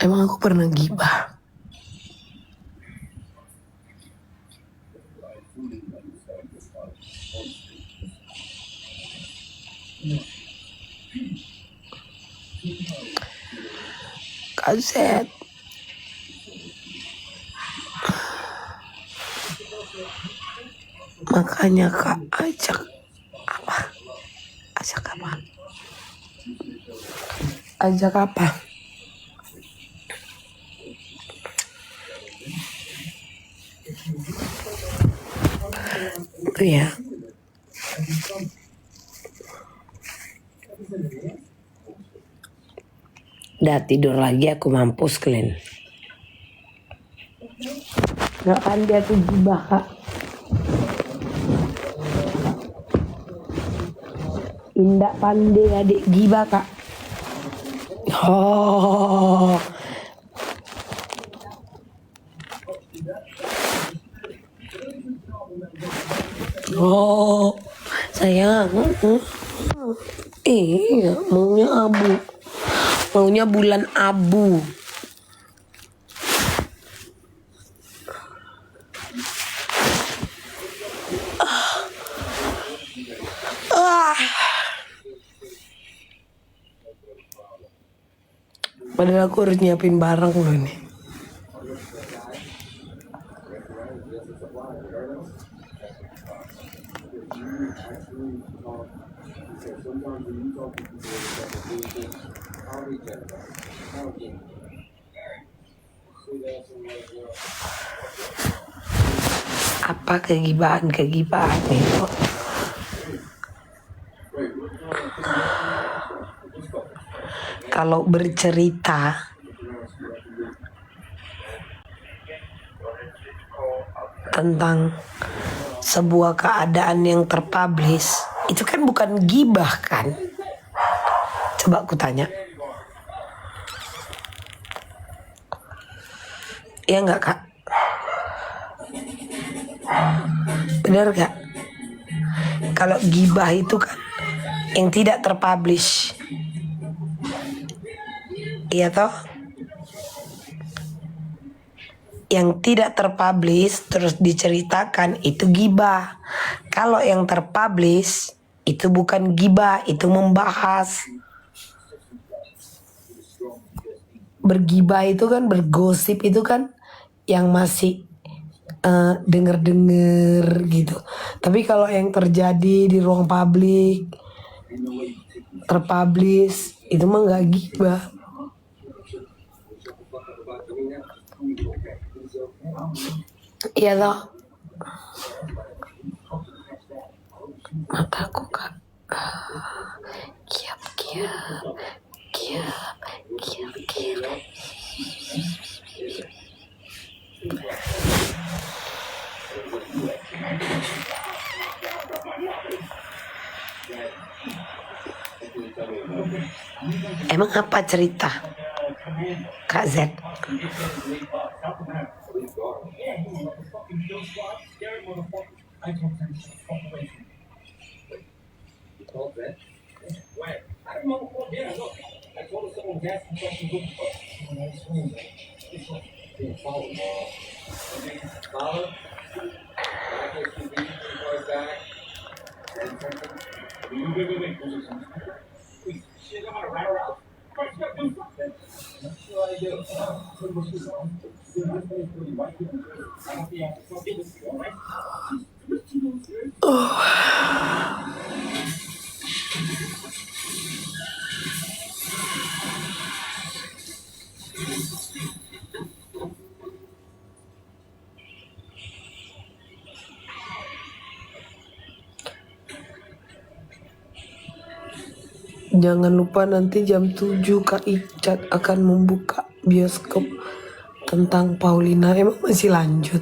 Emang aku pernah gibah? Kaset. Makanya Kak ajak apa? Ajak apa? Ajak apa? Itu ya. Udah tidur lagi aku, mampus kalian. Gak kan dia tuh gibah Kak. Indah pandai adik gibah Kak. Oh. Oh, sayang. Iya, maunya abu. Maunya bulan abu. Padahal aku harus nyiapin barang loh nih. Apa kegibahan itu? Kalau bercerita tentang sebuah keadaan yang terpublish, itu kan bukan gibah kan? Coba aku tanya. Iya nggak Kak? Bener gak? Kalau gibah itu kan yang tidak terpublish, iya toh? Yang tidak terpublish terus diceritakan itu gibah. Kalau yang terpublish itu bukan gibah, itu membahas. Bergibah itu kan, bergosip itu kan yang masih denger-denger gitu. Tapi kalau yang terjadi di ruang publik, terpublish, itu mah nggak gibah. Iya loh. Mataku Kak. Kiap. Emang apa cerita Kak Z? Jangan lupa nanti jam 7 Kak Icat akan membuka bioskop tentang Paulina. Emang masih lanjut?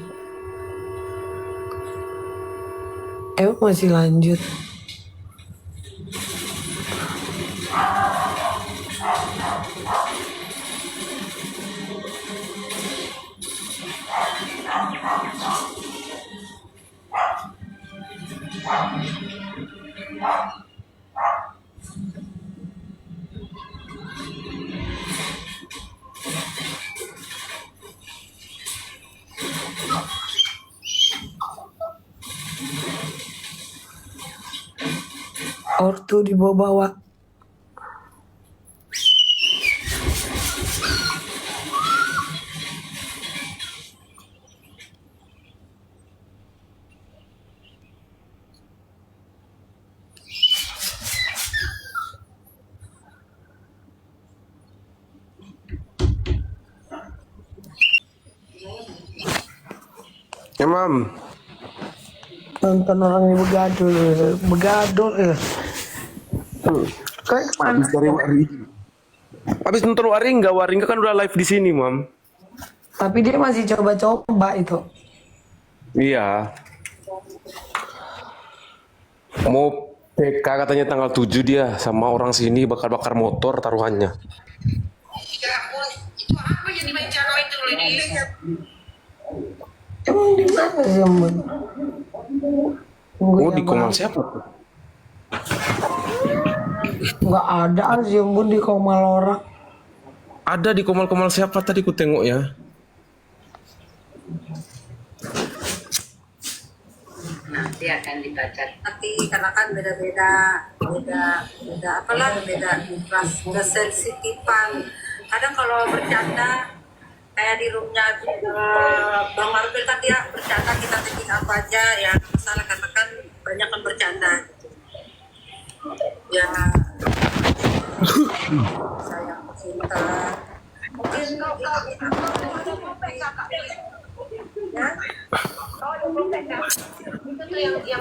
Ortu dibawa-bawa. Ya mam, Nonton orang ini begadul ya. Kayak habis dari Waring. Habis nonton Waringga, Waringga kan udah live di sini mam. tapi dia masih coba-coba itu. Iya. Mau PK katanya tanggal 7 dia sama orang sini bakar-bakar motor taruhannya. Itu apa yang dimain Cano itu loh ini? Emang di mana sih Ambon? Oh di Komal siapa tuh? Nggak ada sih Ambon di Komal orang. Ada di Komal-Komal siapa tadi ku tengok ya. Nanti akan dibaca. Nanti karena kan beda apalah beda ras kesensitifan. Kadang kalau bercanda kayak di roomnya Bang Marvel kan dia bercanda kita teknik apa aja ya masalah karena kan banyak kan bercanda gitu. Ya sayang cinta mungkin ya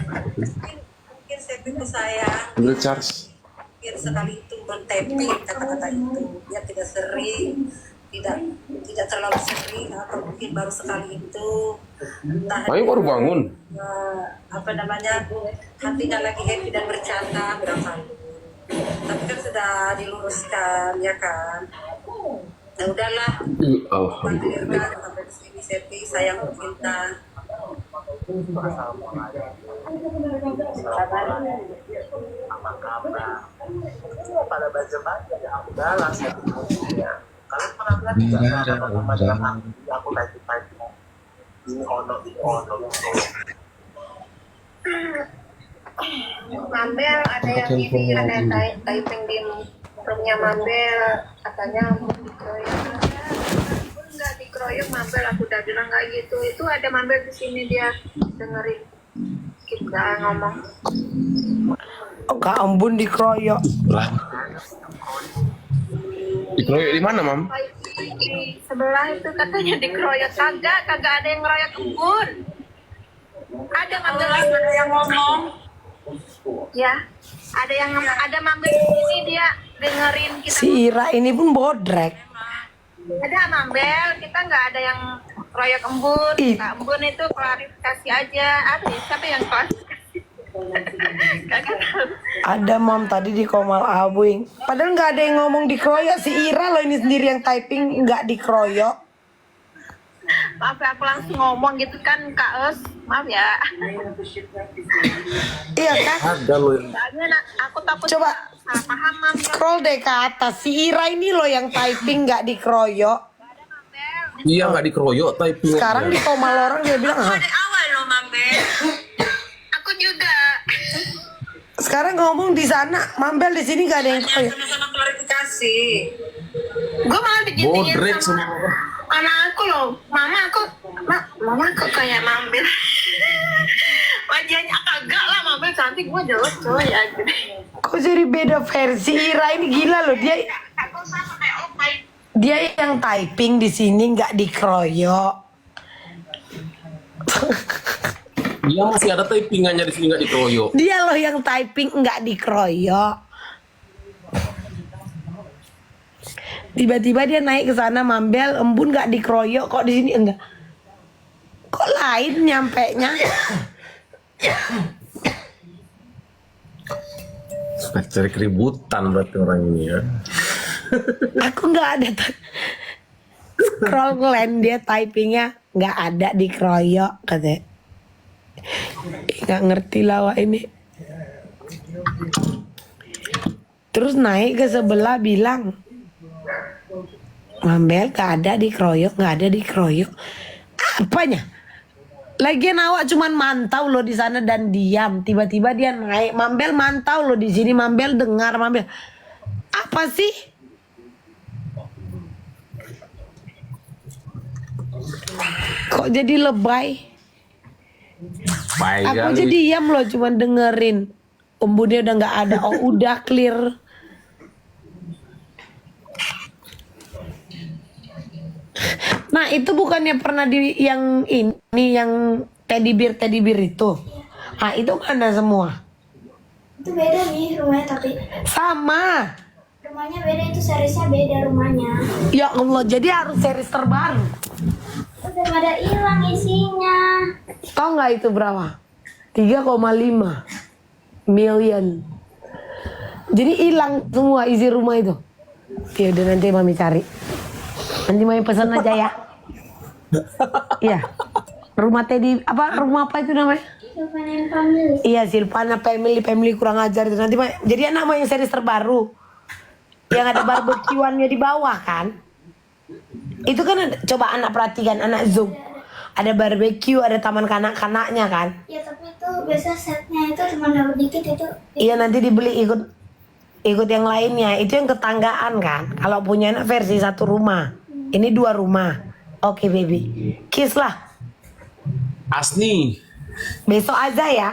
mungkin saya pikir saya Udah charge. mungkin sekali itu berteping kata-kata itu dia tidak sering tidak terlalu sering atau mungkin baru sekali itu entah Ayo baru bangun. apa namanya hatinya lagi happy dan bercanda barangkali tapi kan sudah diluruskan ya kan ya udahlah Alhamdulillah. sampai di sini Seti sayang cinta pada baca-baca ya aku balas ya kalian pernah lihat nggak sama aku type ini ono Mabel ada yang ini ada typing di roomnya Mabel katanya mau dikeroyok nggak dikeroyok Mabel aku udah bilang nggak gitu itu ada Mabel di sini dia dengerin kita ngomong. Oh, Kak Ambon dikeroyok. Lah. Dikeroyok di mana mam? Di sebelah itu katanya dikeroyok kagak ada yang ngeroyok Embun. Ada Mabel yang ngomong. Ya, ada Mabel di sini dia dengerin kita. Si Ira ini pun bodrek. Ada Mabel, kita nggak ada yang royok Embun. Ih. Kak Embun itu klarifikasi aja. Siapa yang klarifikasi? Kagak tahu. Ada mam tadi di Komal Abuing. Padahal nggak ada yang ngomong dikeroyok. Si Ira loh ini sendiri yang typing nggak dikeroyok. Maaf ya, aku langsung ngomong gitu kan Kak Eus. Maaf ya. Iya kan? Ada loh yang Soalnya aku takut Coba salah paham Mam. scroll deh ke atas. Si Ira ini loh yang typing nggak dikeroyok. iya nggak dikeroyok typing. Sekarang di Komal orang dia bilang, "Hah?" dari awal loh Mambel Aku juga. Sekarang ngomong di sana, Mambel di sini nggak ada yang keroyok. sama-sama klarifikasi Gue malah diginiin Bodrek sama semua. anak aku loh. Mama aku kayak Mambel. Wajahnya kagak lah Mambel cantik, gue jelek coy ya. Kok jadi beda versi? Ira ini gila loh dia. Aku sama kayak Opai. Dia yang typing di sini nggak dikeroyok. Iya masih ada typingannya di sini nggak dikeroyok. Dia loh yang typing nggak dikeroyok. Tiba-tiba dia naik ke sana Mambel, Embun nggak dikeroyok kok di sini enggak. Kok lain nyampe nya? Suka cari keributan berarti orang ini ya. Aku nggak ada scroll kalian dia typingnya nggak ada dikeroyok katanya. Nggak ngerti lah wak ini. Terus naik ke sebelah bilang, Mambel nggak ada dikeroyok, nggak ada dikeroyok. Apanya? Lagian awak cuman mantau loh di sana dan diam. Tiba-tiba dia naik. Mambel mantau loh di sini. Mambel dengar. Mambel. Apa sih? Kok jadi lebay? Baik Aku kali. jadi diam loh cuman dengerin. Embunnya udah nggak ada. Oh udah clear. Nah itu bukannya pernah di yang ini yang teddy bear itu. Ah itu mana semua? Itu beda nih rumahnya tapi Sama. rumahnya beda, itu seriesnya beda rumahnya. Ya Allah jadi harus series terbaru. Udah pada hilang isinya. Tahu nggak itu berapa? 3,5 million. Jadi hilang semua isi rumah itu. Ya udah nanti mami cari. Nanti mami pesan aja ya. Iya. Rumah Teddy apa? Rumah apa itu namanya? Silvana Family. Iya Silvana Family kurang ajar itu nanti. Jadi anak mah yang series terbaru. Yang ada barbekyuannya di bawah kan? Itu kan coba anak perhatikan anak Zoom. Ada barbecue, ada taman kanak-kanaknya kan? Ya tapi itu biasa setnya itu cuma dapat dikit itu. Iya nanti dibeli ikut yang lainnya. Itu yang tetanggaan kan? Kalau punya anak versi satu rumah. Ini 2 rumah. Oke baby. Kiss lah. Asni. Besok aja ya.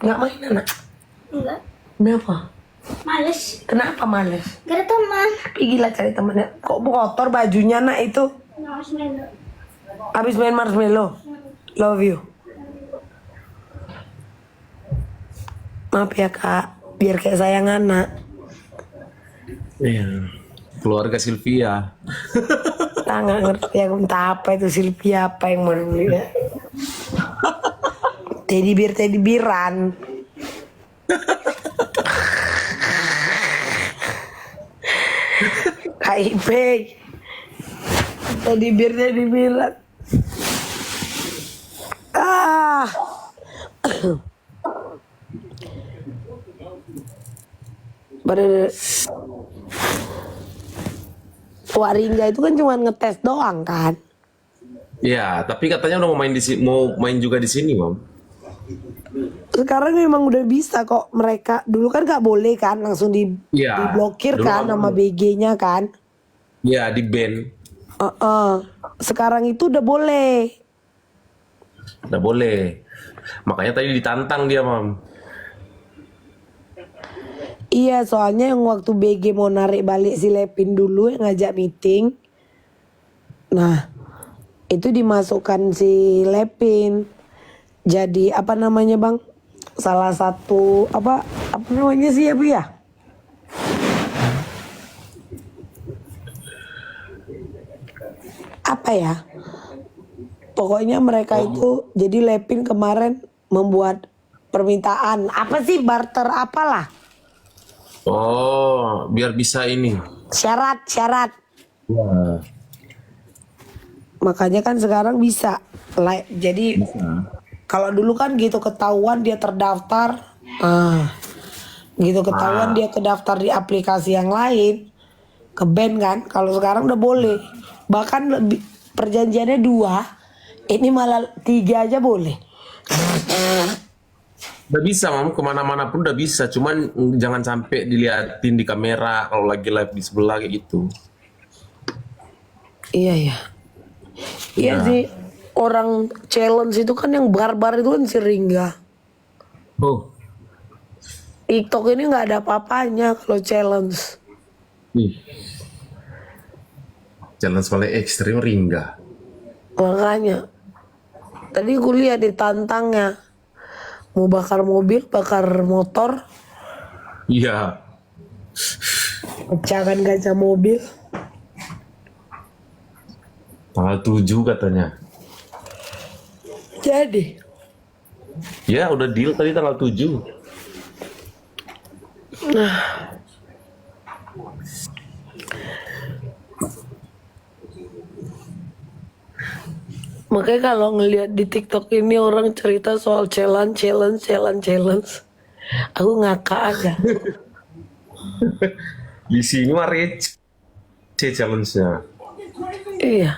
Nggak main anak? Enggak. Kenapa? Males. Kenapa males? Gak ada teman. Pergi lah cari temennya. Kok kotor bajunya nak itu? Males melo. Habis main marshmallow. Love you. Maaf ya kak. Biar kayak sayang anak. Iya. Keluarga Sylvia. Kita nggak ngerti aku entah apa itu Sylvia apa yang mau beli ya. Teddy bearan. KIP. Teddy bearan. Ah. Bener. Waringga itu kan cuma ngetes doang kan. Iya, tapi katanya udah mau main mau main juga di sini, Mam. Sekarang memang udah bisa kok mereka. Dulu kan nggak boleh kan langsung Iya, diblokir dulu kan nggak sama boleh. BG-nya kan. Iya, di band. Sekarang itu udah boleh. Udah boleh. Makanya tadi ditantang dia, Mam. Iya soalnya yang waktu BG mau narik balik si Lepin dulu yang ngajak meeting. Nah itu dimasukkan si Lepin. Jadi apa namanya bang? Salah satu apa namanya sih ya Bu ya? Apa ya? Pokoknya mereka itu jadi Lepin kemarin membuat permintaan apa sih barter apalah Oh, biar bisa ini. syarat. Wah, Makanya kan sekarang bisa. Jadi kalau dulu kan gitu ketahuan dia terdaftar, gitu ketahuan dia kedaftar di aplikasi yang lain, ke band kan. Kalau sekarang udah boleh. Bahkan lebih perjanjiannya 2, ini malah 3 aja boleh. udah bisa, Mam. Kemana-mana pun udah bisa. Cuman jangan sampai diliatin di kamera kalau lagi live di sebelah kayak gitu. Iya ya. Iya Ya. sih. Orang challenge itu kan yang barbar itu kan si Ringga. Oh, TikTok ini nggak ada apa-apanya kalau challenge. nih. Challenge paling ekstrim Ringga. Makanya tadi kuliah ditantangnya mau bakar mobil, bakar motor, Iya. pecahkan kaca mobil. Tanggal 7 katanya. Jadi Ya, udah deal tadi tanggal 7. makanya kalau ngelihat di TikTok ini orang cerita soal challenge, aku ngakak aja. Di sini mah receh challenge-nya. Iya.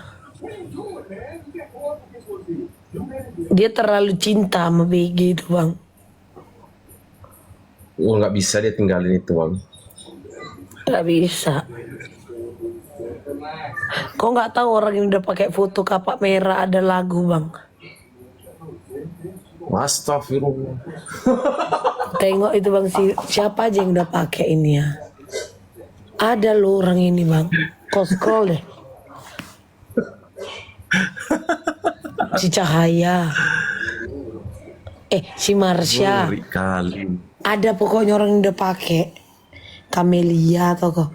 Dia terlalu cinta sama BG itu bang. Oh, nggak bisa dia tinggalin itu bang. Gak bisa. Kok nggak tahu orang yang udah pakai foto kapak merah ada lagu bang? Astagfirullah. Tengok itu bang, siapa aja yang udah pakai ini ya? Ada loh orang ini bang. Kau scroll deh. Si Cahaya. Si Marsha. Ngeri kali. Ada pokoknya orang yang udah pakai. Camelia atau kok.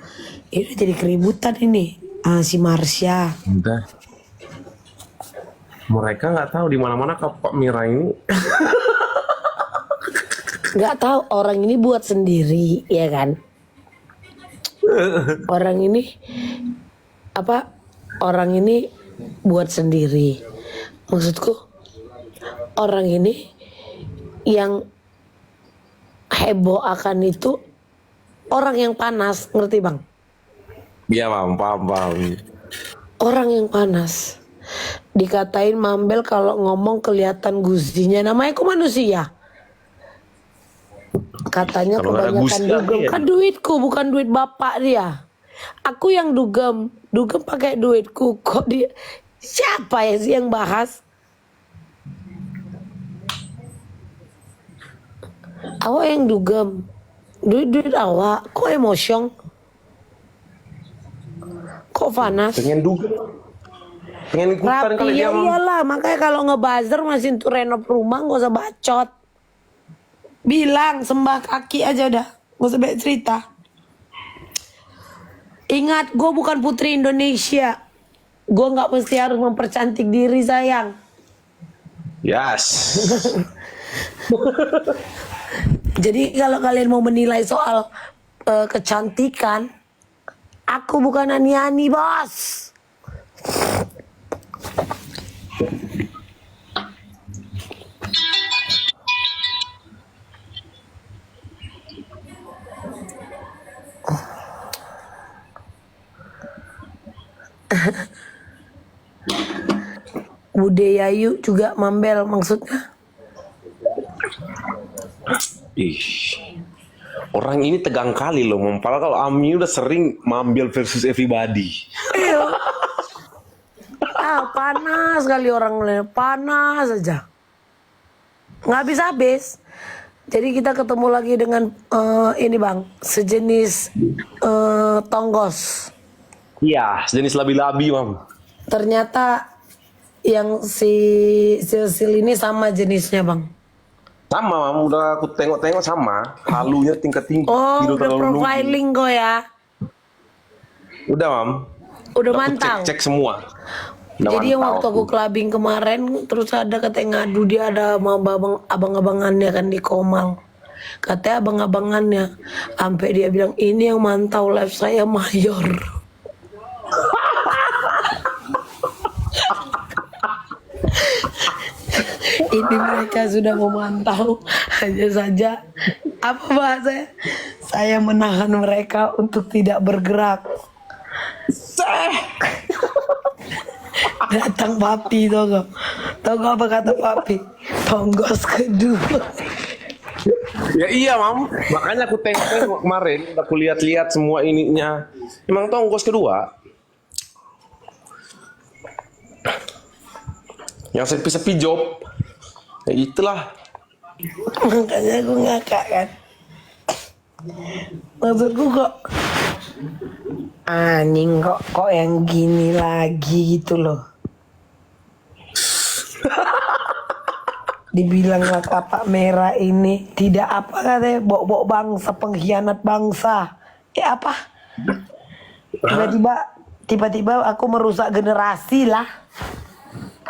Ini jadi keributan ini. Si Marsha. Udah. Mereka nggak tahu di mana-mana kapak merah ini. Nggak tahu orang ini buat sendiri, ya kan? Orang ini apa? Orang ini buat sendiri. Maksudku orang ini yang heboh akan itu orang yang panas, ngerti bang? Iya paham. Orang yang panas. Dikatain Mambel kalau ngomong kelihatan guzinya. Namanya kok manusia? Katanya Kalau nggak ada kebanyakan gusi dugem. lagi ya? Kan duitku bukan duit bapak dia. Aku yang dugem. Dugem pakai duitku. Kok dia? Siapa ya sih yang bahas? Awak yang dugem. Duit awak. Kok emosyong? Kok panas? Pengen ikutan Rapi kali ya dia bang. iyalah. Makanya kalau ngebuzzer masih untuk renov rumah gak usah bacot. Bilang sembah kaki aja udah. Gak usah banyak cerita. Ingat gue bukan putri Indonesia. Gue gak mesti harus mempercantik diri sayang. Yes. Jadi kalau kalian mau menilai soal kecantikan, aku bukan ani-ani bos. Bude Yayu juga Mambel maksudnya. Ih, orang ini tegang kali loh. Padahal kalau Ami udah sering Mambel versus everybody. Iya. Panas kali orang lain, panas aja. Nggak habis-habis. Jadi kita ketemu lagi dengan ini bang, sejenis tonggos. Iya, sejenis labi-labi mam. Ternyata yang si Silsil ini sama jenisnya bang. Sama mam, udah aku tengok-tengok sama. Halunya tingkat tinggi. Oh, udah profiling kok ya. Udah mam. Udah Aku mantau. cek semua. Udah Jadi yang mantau waktu aku clubbing kemarin, terus ada katanya ngadu dia ada sama abang-abangannya kan di Komal. Katanya abang-abangannya, sampai dia bilang ini yang mantau live saya mayor. Ini mereka sudah memantau, hanya saja apa bahasanya? Saya menahan mereka untuk tidak bergerak. Datang papi tau gak? Tau gak apa kata papi? Tonggos kedua. Ya iya mam, makanya aku tengok kemarin, aku lihat-lihat semua ininya. Emang tonggos kedua. Yang sepi-sepi job. Ya itulah. Makanya aku ngakak kan. Maksudku kok anjing kok yang gini lagi gitu loh. Dibilanglah kapak merah ini tidak apa katanya, bok-bok bangsa, pengkhianat bangsa. Ya apa? Tiba-tiba aku merusak generasi lah.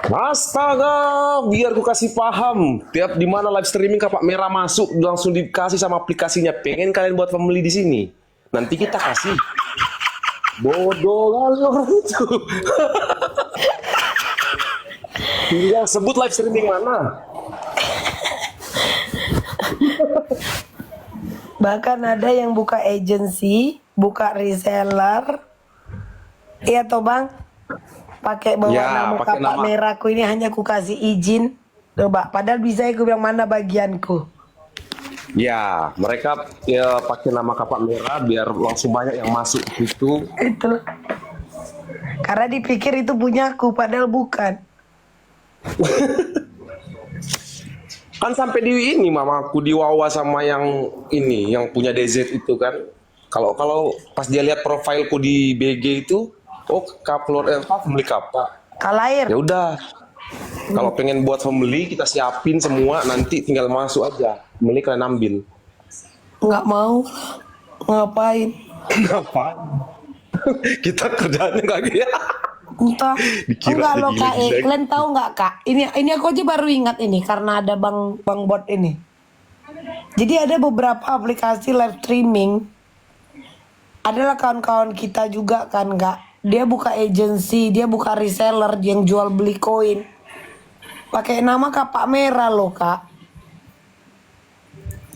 Astaga, biar ku kasih paham. Tiap di mana live streaming kapak merah masuk langsung dikasih sama aplikasinya. Pengen kalian buat family di sini. Nanti kita kasih. Bodoh kali orang itu. Tinggal sebut live streaming mana. Bahkan ada yang buka agency, buka reseller. Iya toh bang? pakai bawa Ya, nama pakai kapak nama. merahku ini hanya ku kasih izin. Coba, padahal bisa aku bilang mana bagianku. Ya, mereka ya pakai nama kapak merah biar langsung banyak yang masuk ke situ. Itu. Karena dipikir itu punyaku, padahal bukan. Kan sampai di ini mamaku diwawancara sama yang ini, yang punya DZ itu kan. Kalau pas dia lihat profilku di BG itu, oh family kapak. Kalair. Ya udah. Kalau pengen buat family kita siapin semua, nanti tinggal masuk aja. Family kalian ambil. Nggak mau. Ngapain? Ngapain? Kita kerjaannya kayak gitu. Entah. Dikira Enggak loh Kak. gila-gila. Kalian tahu nggak Kak? Ini aku aja baru ingat ini karena ada bang bot ini. Jadi ada beberapa aplikasi live streaming. Adalah kawan-kawan kita juga kan Kak. Dia buka agency, dia buka reseller yang jual beli koin. Pakai nama kapak merah loh Kak.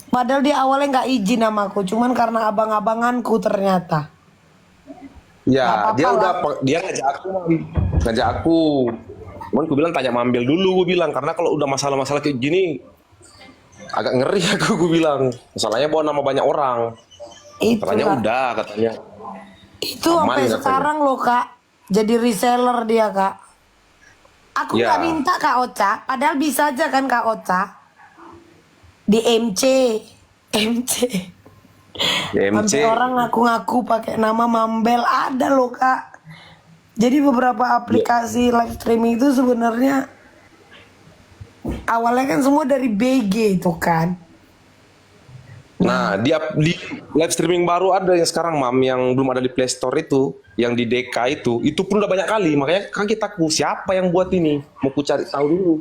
Padahal dia awalnya nggak izin sama aku, cuman karena abang-abanganku ternyata. Nggak Ya, apa-apa dia lah. dia ngajak aku, Mam. Ngajak aku. Cuman aku bilang tanya Mambel dulu, gue bilang karena kalau udah masalah-masalah kayak gini agak ngeri aku bilang. Masalahnya bawa nama banyak orang. Itu Katanya Kak. udah katanya. Itu Aman sampai katanya. sekarang loh Kak. Jadi reseller dia Kak. Aku Ya. nggak minta Kak Ocha, padahal bisa aja kan Kak Ocha. Di MC. DMC. Sampai orang ngaku-ngaku pakai nama Mambel ada loh Kak. Jadi beberapa aplikasi live streaming itu sebenarnya awalnya kan semua dari BG itu kan. Nah, di live streaming baru ada yang sekarang Mam yang belum ada di Play Store itu, yang di DK itu pun udah banyak kali. Makanya kan kita siapa yang buat ini? Mau ku cari tahu dulu.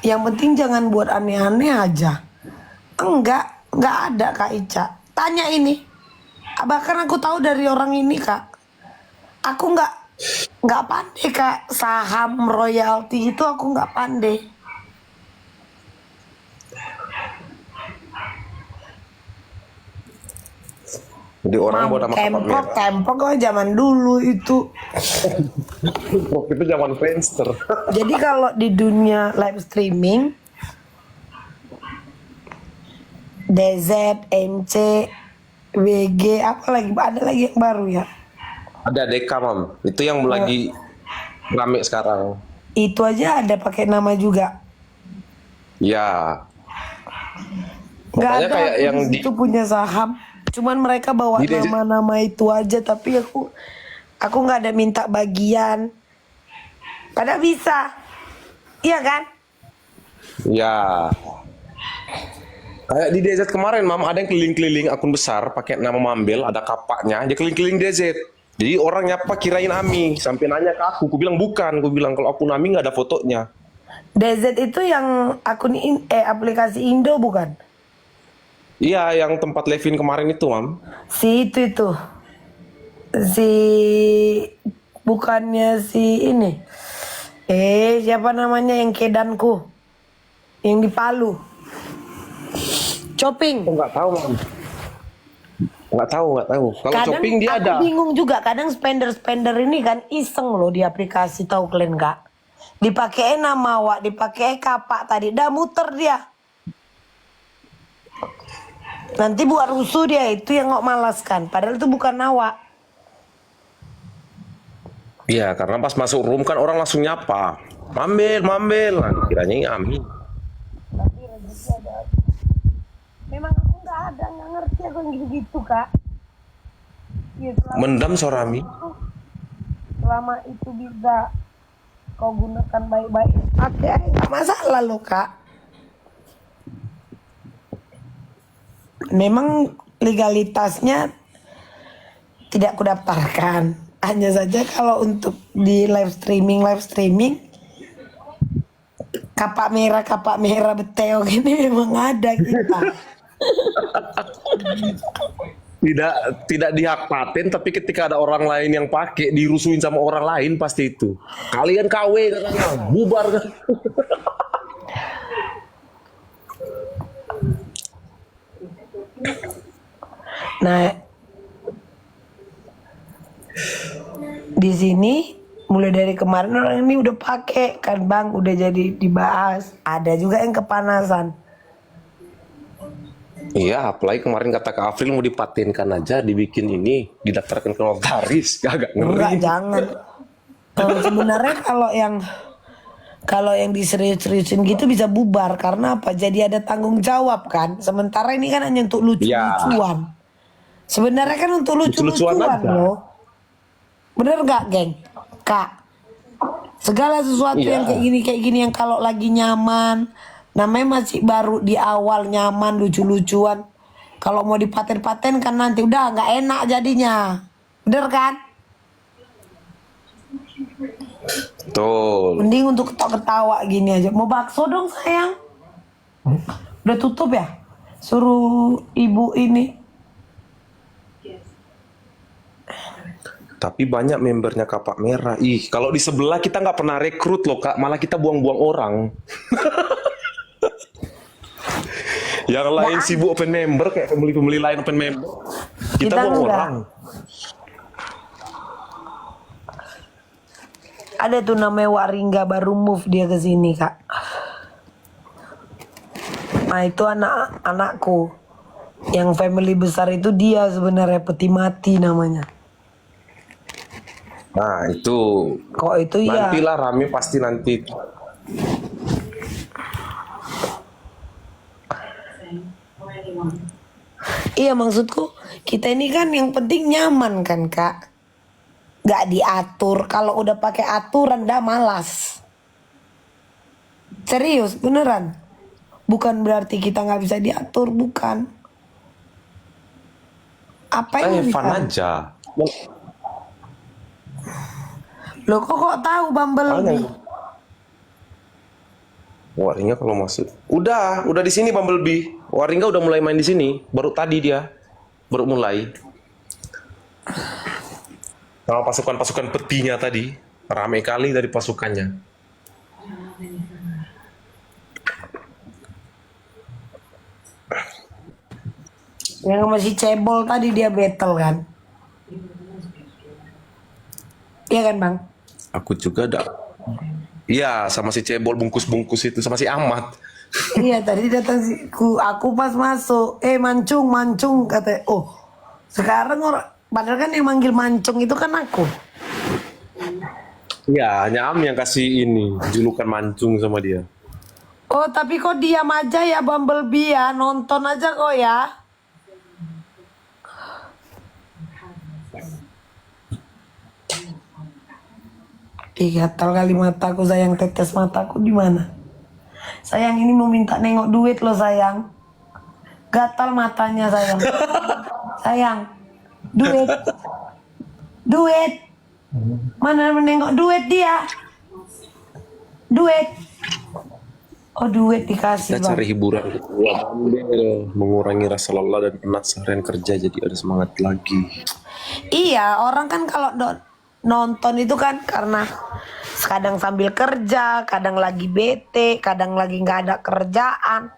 Yang penting jangan buat aneh-aneh aja. Enggak ada Kak Ica. Tanya ini. Bahkan aku tahu dari orang ini Kak. Aku nggak pandai Kak. Saham royalti itu aku nggak pandai. Jadi orang buat nama kapak merah. Kempok kok zaman dulu itu. Waktu itu zaman Friendster. Jadi kalau di dunia live streaming DZ, MC, WG, apa lagi? Ada lagi yang baru ya? Ada DK Mam. Itu yang lagi rame sekarang. Itu aja ada pakai nama juga. Ya. Nggak Makanya ada kayak yang di itu punya saham. Cuman mereka bawa Di DZ. nama-nama itu aja, tapi aku nggak ada minta bagian. Padahal bisa, iya kan? Ya. Kayak di DZ kemarin, Mam, ada yang keliling-keliling akun besar pakai nama Mambel, ada kapaknya, dia keliling-keliling DZ. Jadi orang nyapa kirain Ami, sampai nanya ke aku bilang bukan, aku bilang kalau akun Ami nggak ada fotonya. DZ itu yang akun aplikasi Indo bukan? Iya, yang tempat Levin kemarin itu, Mam. Si itu. Si bukannya si ini. Siapa namanya yang kedanku? Yang di Palu. Chopping. Aku nggak tahu, Mam. Nggak tahu. Kalau shopping dia aku ada. bingung juga. Kadang spender ini kan iseng loh di aplikasi, tahu kalian Kak? Dipakai nama Wak, dipakai kapak tadi, dah muter dia. Nanti buat rusuh dia, itu yang nggak malas kan. Padahal itu bukan awak. Iya, karena pas masuk room kan orang langsung nyapa. Mambel. Nah, kiranya Ami. Memang aku nggak ngerti aku yang gitu-gitu Kak. Ya, Mendam suara Ami. selama itu bisa kau gunakan baik-baik, pakai nggak masalah loh Kak. Memang legalitasnya tidak kudaftarkan. Hanya saja kalau untuk di live streaming kapak merah beteo gini memang ada kita. Tidak dihak paten, tapi ketika ada orang lain yang pakai dirusuin sama orang lain pasti itu. Kalian KW katanya, bubar kan. Nah, di sini Mulai dari kemarin orang ini udah pakai kan bang, udah jadi dibahas. Ada juga yang kepanasan. Iya, apalagi kemarin kata Kak Afril mau dipatenkan aja, dibikin ini, didaftarkan ke notaris, agak Enggak, ngeri. jangan. Sebenarnya kalau yang diserius-seriusin gitu bisa bubar karena apa? Jadi ada tanggung jawab kan. Sementara ini kan hanya untuk Ya, lucu-lucuan. Sebenarnya kan untuk lucu-lucuan lucu-lucuan aja. loh. Bener gak, geng? Kak, segala sesuatu yang Iya. kayak gini yang kalau lagi nyaman, namanya masih baru di awal nyaman, lucu-lucuan. Kalau mau dipaten-paten kan nanti udah nggak enak jadinya. Bener kan? Betul. Mending untuk ketawa-ketawa gini aja. Mau bakso dong sayang? Udah tutup ya? Suruh ibu ini. Tapi banyak membernya Kapak Merah. Ih, kalau di sebelah kita nggak pernah rekrut loh Kak, malah kita buang-buang orang. Yang lain sibuk open member, kayak pembeli-pembeli lain open member. Kita Kita buang enggak. orang. Ada tuh namanya Waringga baru move dia ke sini kak. Nah itu anakku. Yang family besar itu dia sebenarnya peti mati namanya. Nah, itu Kok itu ya? nantilah rame pasti nanti. Iya maksudku kita ini kan yang penting nyaman kan kak. Gak diatur. Kalau udah pakai aturan dah malas. Serius beneran. Bukan berarti kita nggak bisa diatur, bukan. Apa yang Fun bisa? aja. Loh kok tahu Bumblebee? Waringga kalau masuk. Udah di sini Bumblebee. Waringga udah mulai main di sini. Baru tadi dia. Baru mulai. Sama pasukan-pasukan petinya tadi. Ramai kali dari pasukannya. Yang masih cebol tadi dia battle kan? Iya kan bang? Aku juga ada. Iya, sama si Cebol bungkus-bungkus itu. Sama si Ahmad. Iya tadi datang aku pas masuk. Mancung kata. Oh sekarang orang padahal kan yang manggil mancung itu kan aku. Iya, hanya Am yang kasih ini. Julukan mancung sama dia. Oh tapi kok diam aja ya Bumblebee ya. Nonton aja kok ya. Gatal kali mataku sayang, tetes mataku di mana? Sayang ini mau minta nengok duit loh sayang. Gatal matanya sayang. Sayang, duit. Duit. Mana menengok duit dia? Duit. Oh duit dikasih Kita cari bang. hiburan. Mengurangi rasa lelah dan penat seharian kerja. Jadi ada semangat lagi. Iya orang kan kalau nonton itu kan karena kadang sambil kerja, kadang lagi bete, kadang lagi nggak ada kerjaan.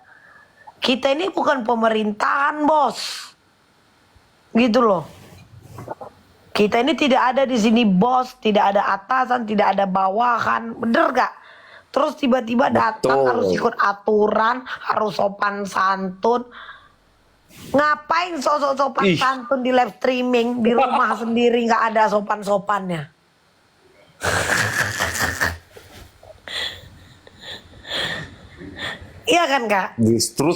Kita ini bukan pemerintahan bos, gitu loh. Kita ini tidak ada di sini bos, tidak ada atasan, tidak ada bawahan, bener gak? Terus tiba-tiba datang Betul. harus ikut aturan, harus sopan santun. Ngapain sopan Ih. santun di live streaming di rumah sendiri nggak ada sopan-sopannya? Iya kan kak? Justru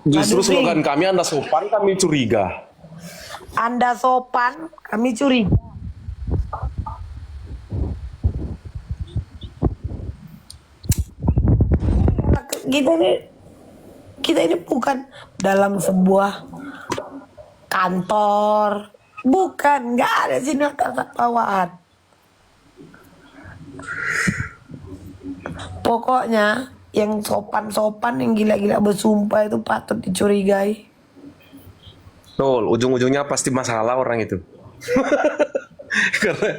Aduh, slogan kami Anda sopan, kami curiga. Anda sopan, kami curiga. Kita ini bukan dalam sebuah kantor, bukan, nggak ada sini kata bawahan. Pokoknya yang sopan-sopan, yang gila-gila bersumpah itu patut dicurigai. Betul, ujung-ujungnya pasti masalah orang itu. Karena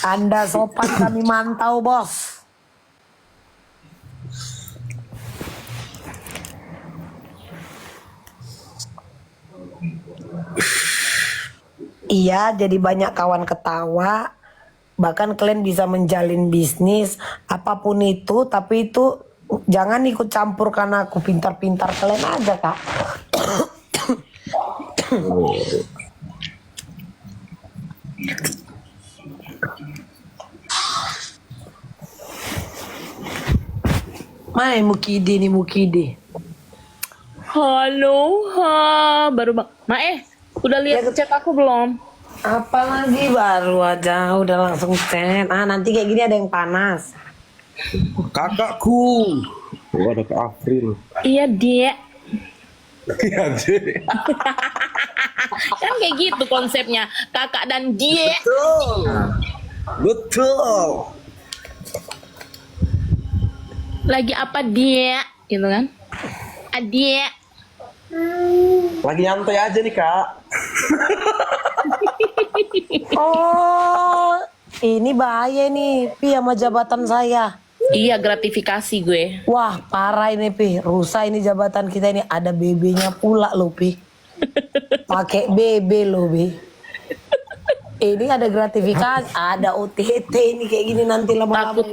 Anda sopan kami mantau bos. Iya jadi banyak kawan ketawa. Bahkan kalian bisa menjalin bisnis apapun itu, tapi itu jangan ikut campur karena aku pintar-pintar, kalian aja kak. Mai Mukidi nih Mukidi. Halo, baru bang. Udah lihat chat aku belum? Apalagi baru aja udah langsung chat. Nanti kayak gini ada yang panas. Kakakku. Oh, ada Kak Afril. Iya dia. Iya, Dek. Kan kayak gitu konsepnya, kakak dan dia. Betul. Lagi apa dia, gitu kan? Dia. Lagi nyantai aja nih, Kak. Oh, ini bahaya nih, Pi, sama jabatan saya. Iya, gratifikasi gue. Wah, parah ini, Pi. Rusak ini jabatan kita ini. Ada BB-nya pula loh, Pi. Pakai BB loh, Pi. Ini ada gratifikasi, ada OTT ini kayak gini nanti lama-lama. Takut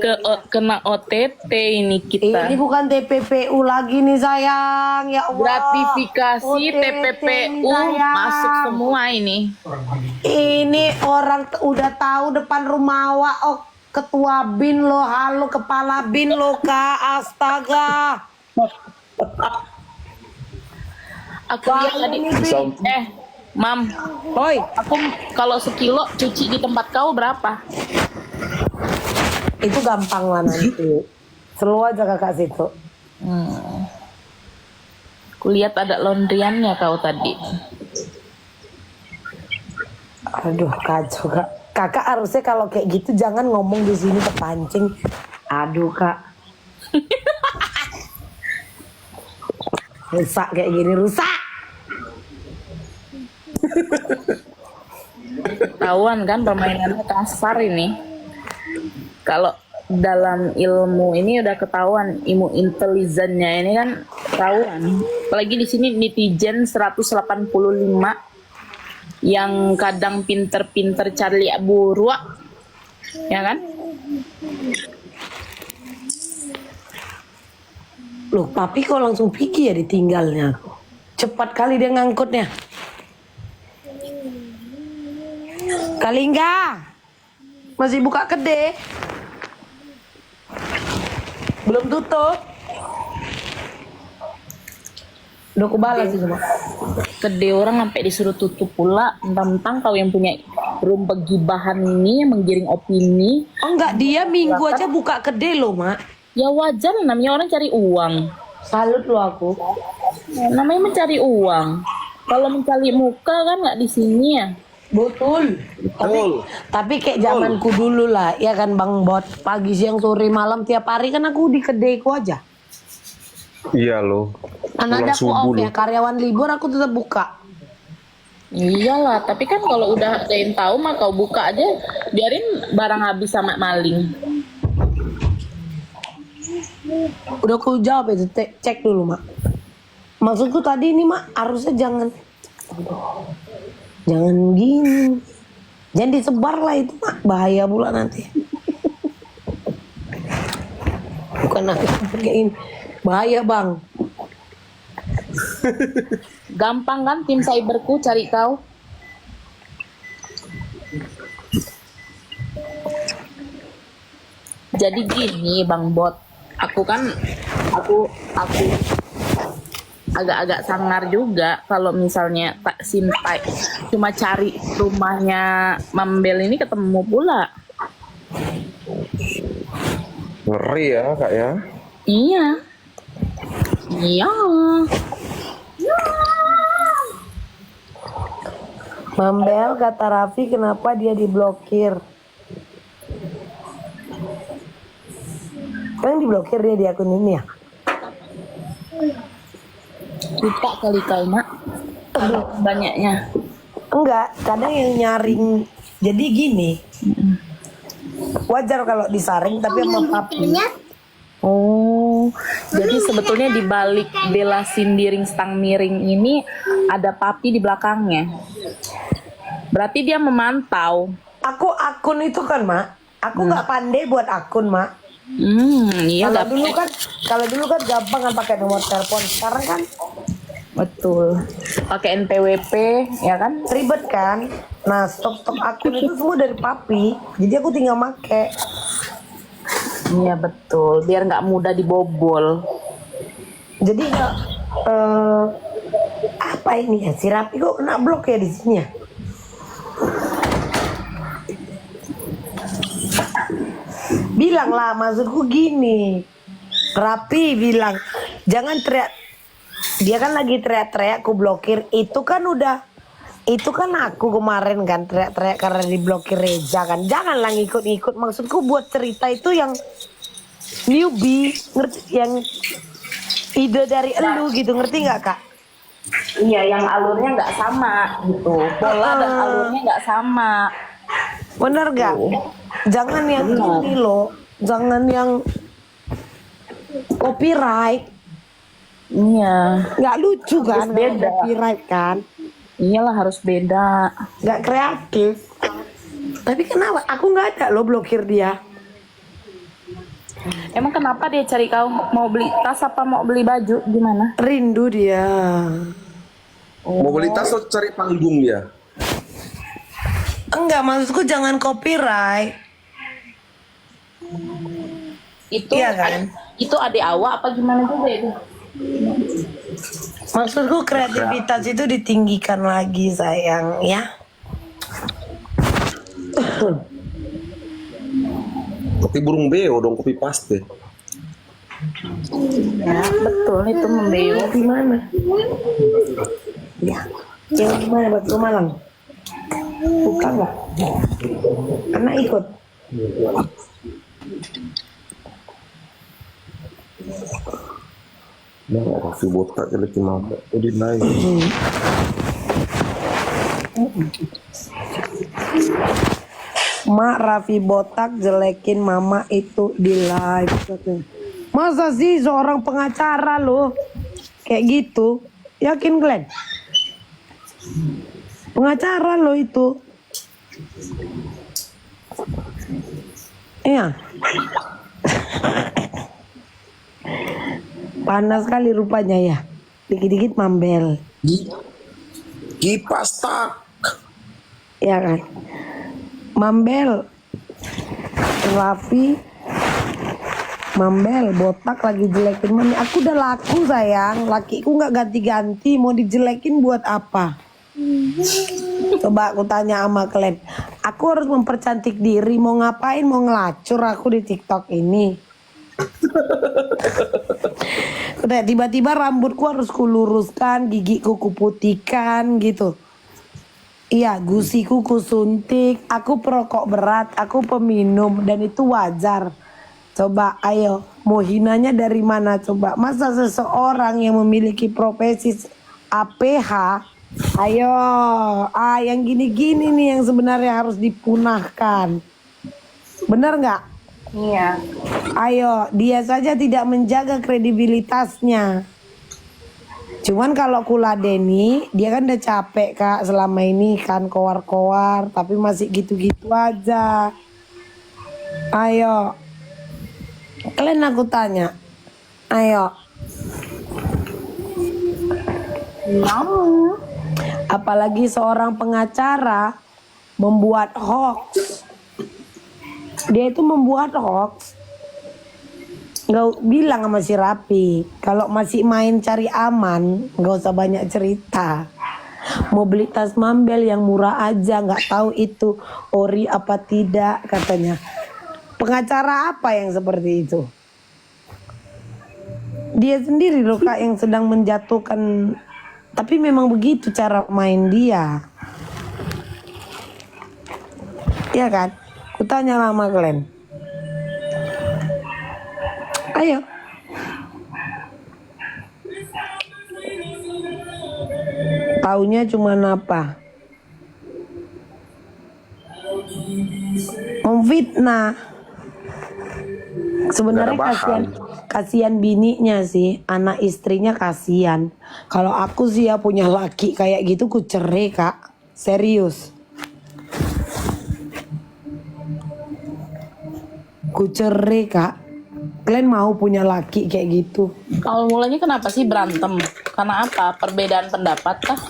kena OTT ini kita. Ini bukan TPPU lagi nih sayang, ya Allah. Gratifikasi OTT TPPU nih, sayang. masuk semua ini. Ini orang udah tahu depan rumah awak, oh ketua bin lo, halo kepala bin lo kak, astaga. Aku lihat tadi. Mam, Oi, aku kalau sekilo cuci di tempat kau berapa? itu gampang lah nanti. Selalu aja kakak situ. Kulihat ada laundryannya kau tadi. Aduh kacau kak. Kakak harusnya kalau kayak gitu jangan ngomong di sini kepancing. Aduh kak. Rusak kayak gini, rusak. Tahuan kan permainannya kasar ini. Kalau dalam ilmu ini udah ketahuan, ilmu intelijennya ini kan ketahuan. Apalagi di sini netizen 185 yang kadang pinter-pinter cari buruak, ya kan? Loh, papi kok langsung pikir ya ditinggalnya? Cepat kali dia ngangkutnya. Kalingga, masih buka kedai? Belum tutup? Udah aku balas sih semua. Gede orang sampai disuruh tutup pula, mentang-mentang kau yang punya room pegibahan ini yang menggiring opini. Oh enggak, dia minggu aja buka kedai loh mak. Ya wajar, namanya orang cari uang. Salut lo aku. Namanya mencari uang. Kalau mencari muka kan nggak di sini ya. Betul. Tapi kayak zamanku dulu lah, ya kan Bang Bot. Pagi, siang, sore, malam tiap hari kan aku di kedaiku aja. Iya loh. Ada aku off ya, karyawan libur aku tetap buka. Iyalah, tapi kan kalau udah ada yang tahu mah kau buka aja, biarin barang habis sama maling. Udah aku jawab itu, cek dulu mak. Maksudku tadi ini mak harusnya jangan gini, jangan disebar lah itu mak, bahaya pula nanti. Bukan aku pakein, bahaya bang. Gampang kan tim cyberku cari kau. Jadi gini Bang Bot, aku agak-agak sangar juga kalau misalnya tak simpai cuma cari rumahnya Mambel ini ketemu pula. Ngeri ya kak ya. Iya. Mambel kata Raffi kenapa dia diblokir? Kan diblokir dia di akun ini ya? Lupa kali kau mak. Banyaknya. Enggak, kadang yang nyaring. Jadi gini, wajar kalau disaring tapi sama papi. Oh, jadi sebetulnya di balik Bella Sindiring Stang Miring ini ada papi di belakangnya. Berarti dia memantau. Aku akun itu kan, Mak. Aku nggak pandai buat akun, Mak. Iya Kalau dulu kan gampang kan pakai nomor telepon. Sekarang kan betul. Pakai NPWP ya kan? ribet kan. Nah, stok akun itu semua dari papi. Jadi aku tinggal make. Iya betul. Biar nggak mudah dibobol. Jadi nggak apa ini ya, si Rapi kok kena blok ya di sini ya? Bilang lah, maksudku gini, Rapi bilang jangan teriak. Dia kan lagi teriak-teriak, aku blokir. Itu kan aku kemarin kan teriak-teriak karena diblokir Reja kan. Janganlah ngikut-ngikut. Maksudku buat cerita itu yang newbie, ngerti, yang ide dari elu gitu, ngerti nggak Kak? Iya, yang alurnya nggak sama gitu. Pola dan alurnya nggak sama. Bener gak? Jangan yang ini loh, jangan yang copyright. Iya. Nggak lucu kan? Harus beda. Copyright kan? Iyalah harus beda. Nggak kreatif. Tapi kenapa? Aku nggak ada lo blokir dia. Emang kenapa dia cari kau? Mau beli tas apa mau beli baju? Gimana? Rindu dia. Mau beli tas atau cari panggung dia? Enggak, maksudku jangan copyright. Itu Iya kan? Itu adik awak apa gimana juga itu? Maksudku kreativitas itu ditinggikan lagi sayang ya. Tapi burung beo dong, kopi paste. Ya betul, itu membeo. Gimana? Ya, yang gimana Batu Malang? Buka nggak? Anak ikut. Nah, Raffi botak jelekin mama. Udah naik. Mak Raffi botak jelekin mama itu di live katanya. Masa sih seorang pengacara loh kayak gitu? Yakin Glenn? Pengacara loh itu. Iya. Panas sekali rupanya ya. Dikit-dikit mambel. Kipas tak. Ya kan? Mambel. Raffi Mambel botak lagi jelekin mami. Aku udah laku sayang. Lakiku nggak ganti-ganti. Mau dijelekin buat apa? Coba aku tanya sama kalian. Aku harus mempercantik diri. Mau ngapain? Mau ngelacur aku di TikTok ini. Udah tiba-tiba rambutku harus kuluruskan, gigiku kuputihkan gitu. Iya, gusiku kusuntik. Aku perokok berat, aku peminum dan itu wajar. Coba ayo, mau hinanya dari mana coba? Masa seseorang yang memiliki profesi APH, ayo, yang gini-gini nih yang sebenarnya harus dipunahkan. Bener nggak? Iya. Ayo, dia saja tidak menjaga kredibilitasnya. Cuman kalau kuladeni, dia kan udah capek Kak selama ini kan kowar-kowar, tapi masih gitu-gitu aja. Ayo. Kalian aku tanya. Ayo. Apalagi seorang pengacara membuat hoax. Dia itu membuat hoax. Nggak bilang sama si Rapi. Kalau masih main cari aman, nggak usah banyak cerita. Mau beli tas Mambel yang murah aja, nggak tahu itu ori apa tidak katanya. Pengacara apa yang seperti itu? Dia sendiri loh Kak yang sedang menjatuhkan. Tapi memang begitu cara main dia. Iya kan? Kutanya sama kalian. Ayo. Taunya cuma apa? Memfitnah. Sebenarnya kasihan bininya sih, anak istrinya kasihan. Kalau aku sih ya punya laki kayak gitu ku cerai Kak. Serius. Ku cerai kak. Kalian mau punya laki kayak gitu? Awal mulanya kenapa sih berantem? Karena apa? Perbedaan pendapat kah?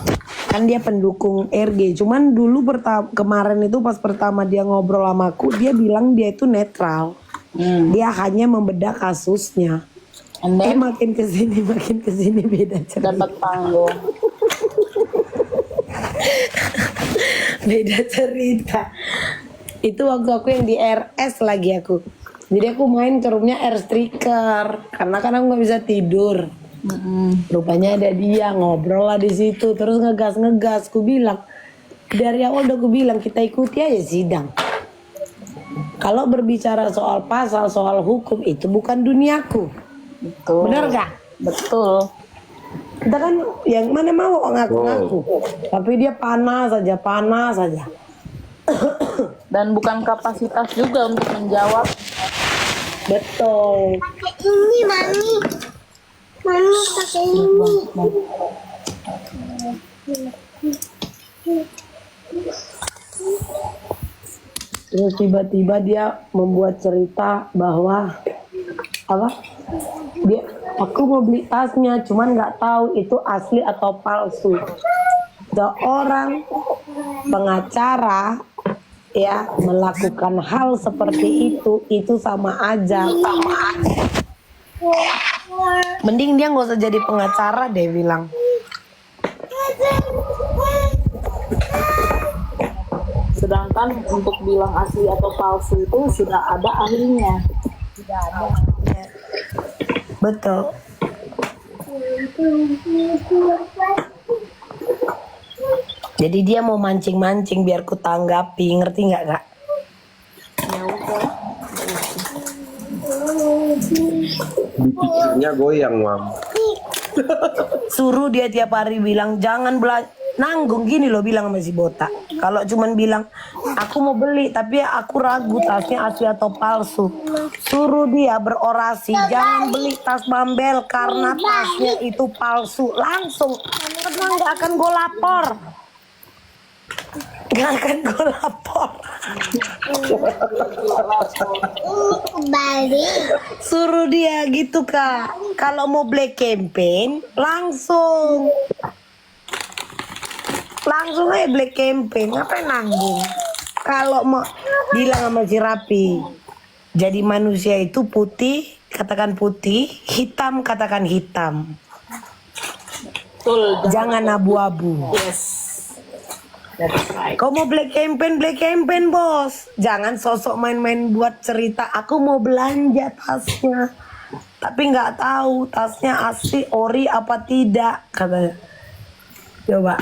Kan dia pendukung RG. Cuman dulu kemarin itu pas pertama dia ngobrol sama aku, dia bilang dia itu netral. Dia hanya membedah kasusnya. And then Makin kesini beda cerita. dapat panggung. Beda cerita. Itu waktu aku yang di RS lagi aku. Jadi aku main ke roomnya air striker karena kan aku nggak bisa tidur. Rupanya ada dia, ngobrol lah di situ, terus ngegas. Ku bilang dari awal udah ku bilang kita ikuti aja sidang. Kalau berbicara soal pasal, soal hukum itu bukan duniaku. Betul. Benar gak? Betul. Kita kan yang mana mau ngaku-ngaku, tapi dia panas saja. Dan bukan kapasitas juga untuk menjawab. Betul. Pakai ini, Mami. Mami pakai ini. Terus tiba-tiba dia membuat cerita bahwa apa? Aku mau beli tasnya, cuman nggak tahu itu asli atau palsu. Seorang pengacara ya melakukan hal seperti itu sama aja. Mending dia nggak usah jadi pengacara deh bilang. Sedangkan untuk bilang asli atau palsu itu sudah ada ahlinya. Betul. Jadi dia mau mancing-mancing biar ku tanggapi, ngerti nggak kak? Ya udah. Pikirnya goyang, Mam. Suruh dia tiap hari bilang jangan nanggung gini loh bilang sama si botak. Kalau cuman bilang aku mau beli tapi aku ragu tasnya asli atau palsu. Suruh dia berorasi jangan beli tas Mambel karena tasnya itu palsu. Langsung karena nggak akan gue lapor. Gak akan gue lapor. Kembali. Suruh dia gitu kak. Kalau mau black campaign langsung aja black campaign. Ngapain nanggung? Kalau mau bilang sama si Rapi, jadi manusia itu putih katakan putih, hitam katakan hitam. Betul. Jangan abu-abu. Yes. That's right. Kau mau black campaign bos. Jangan sosok main-main buat cerita. Aku mau belanja tasnya, tapi nggak tahu tasnya asli ori apa tidak katanya. Coba.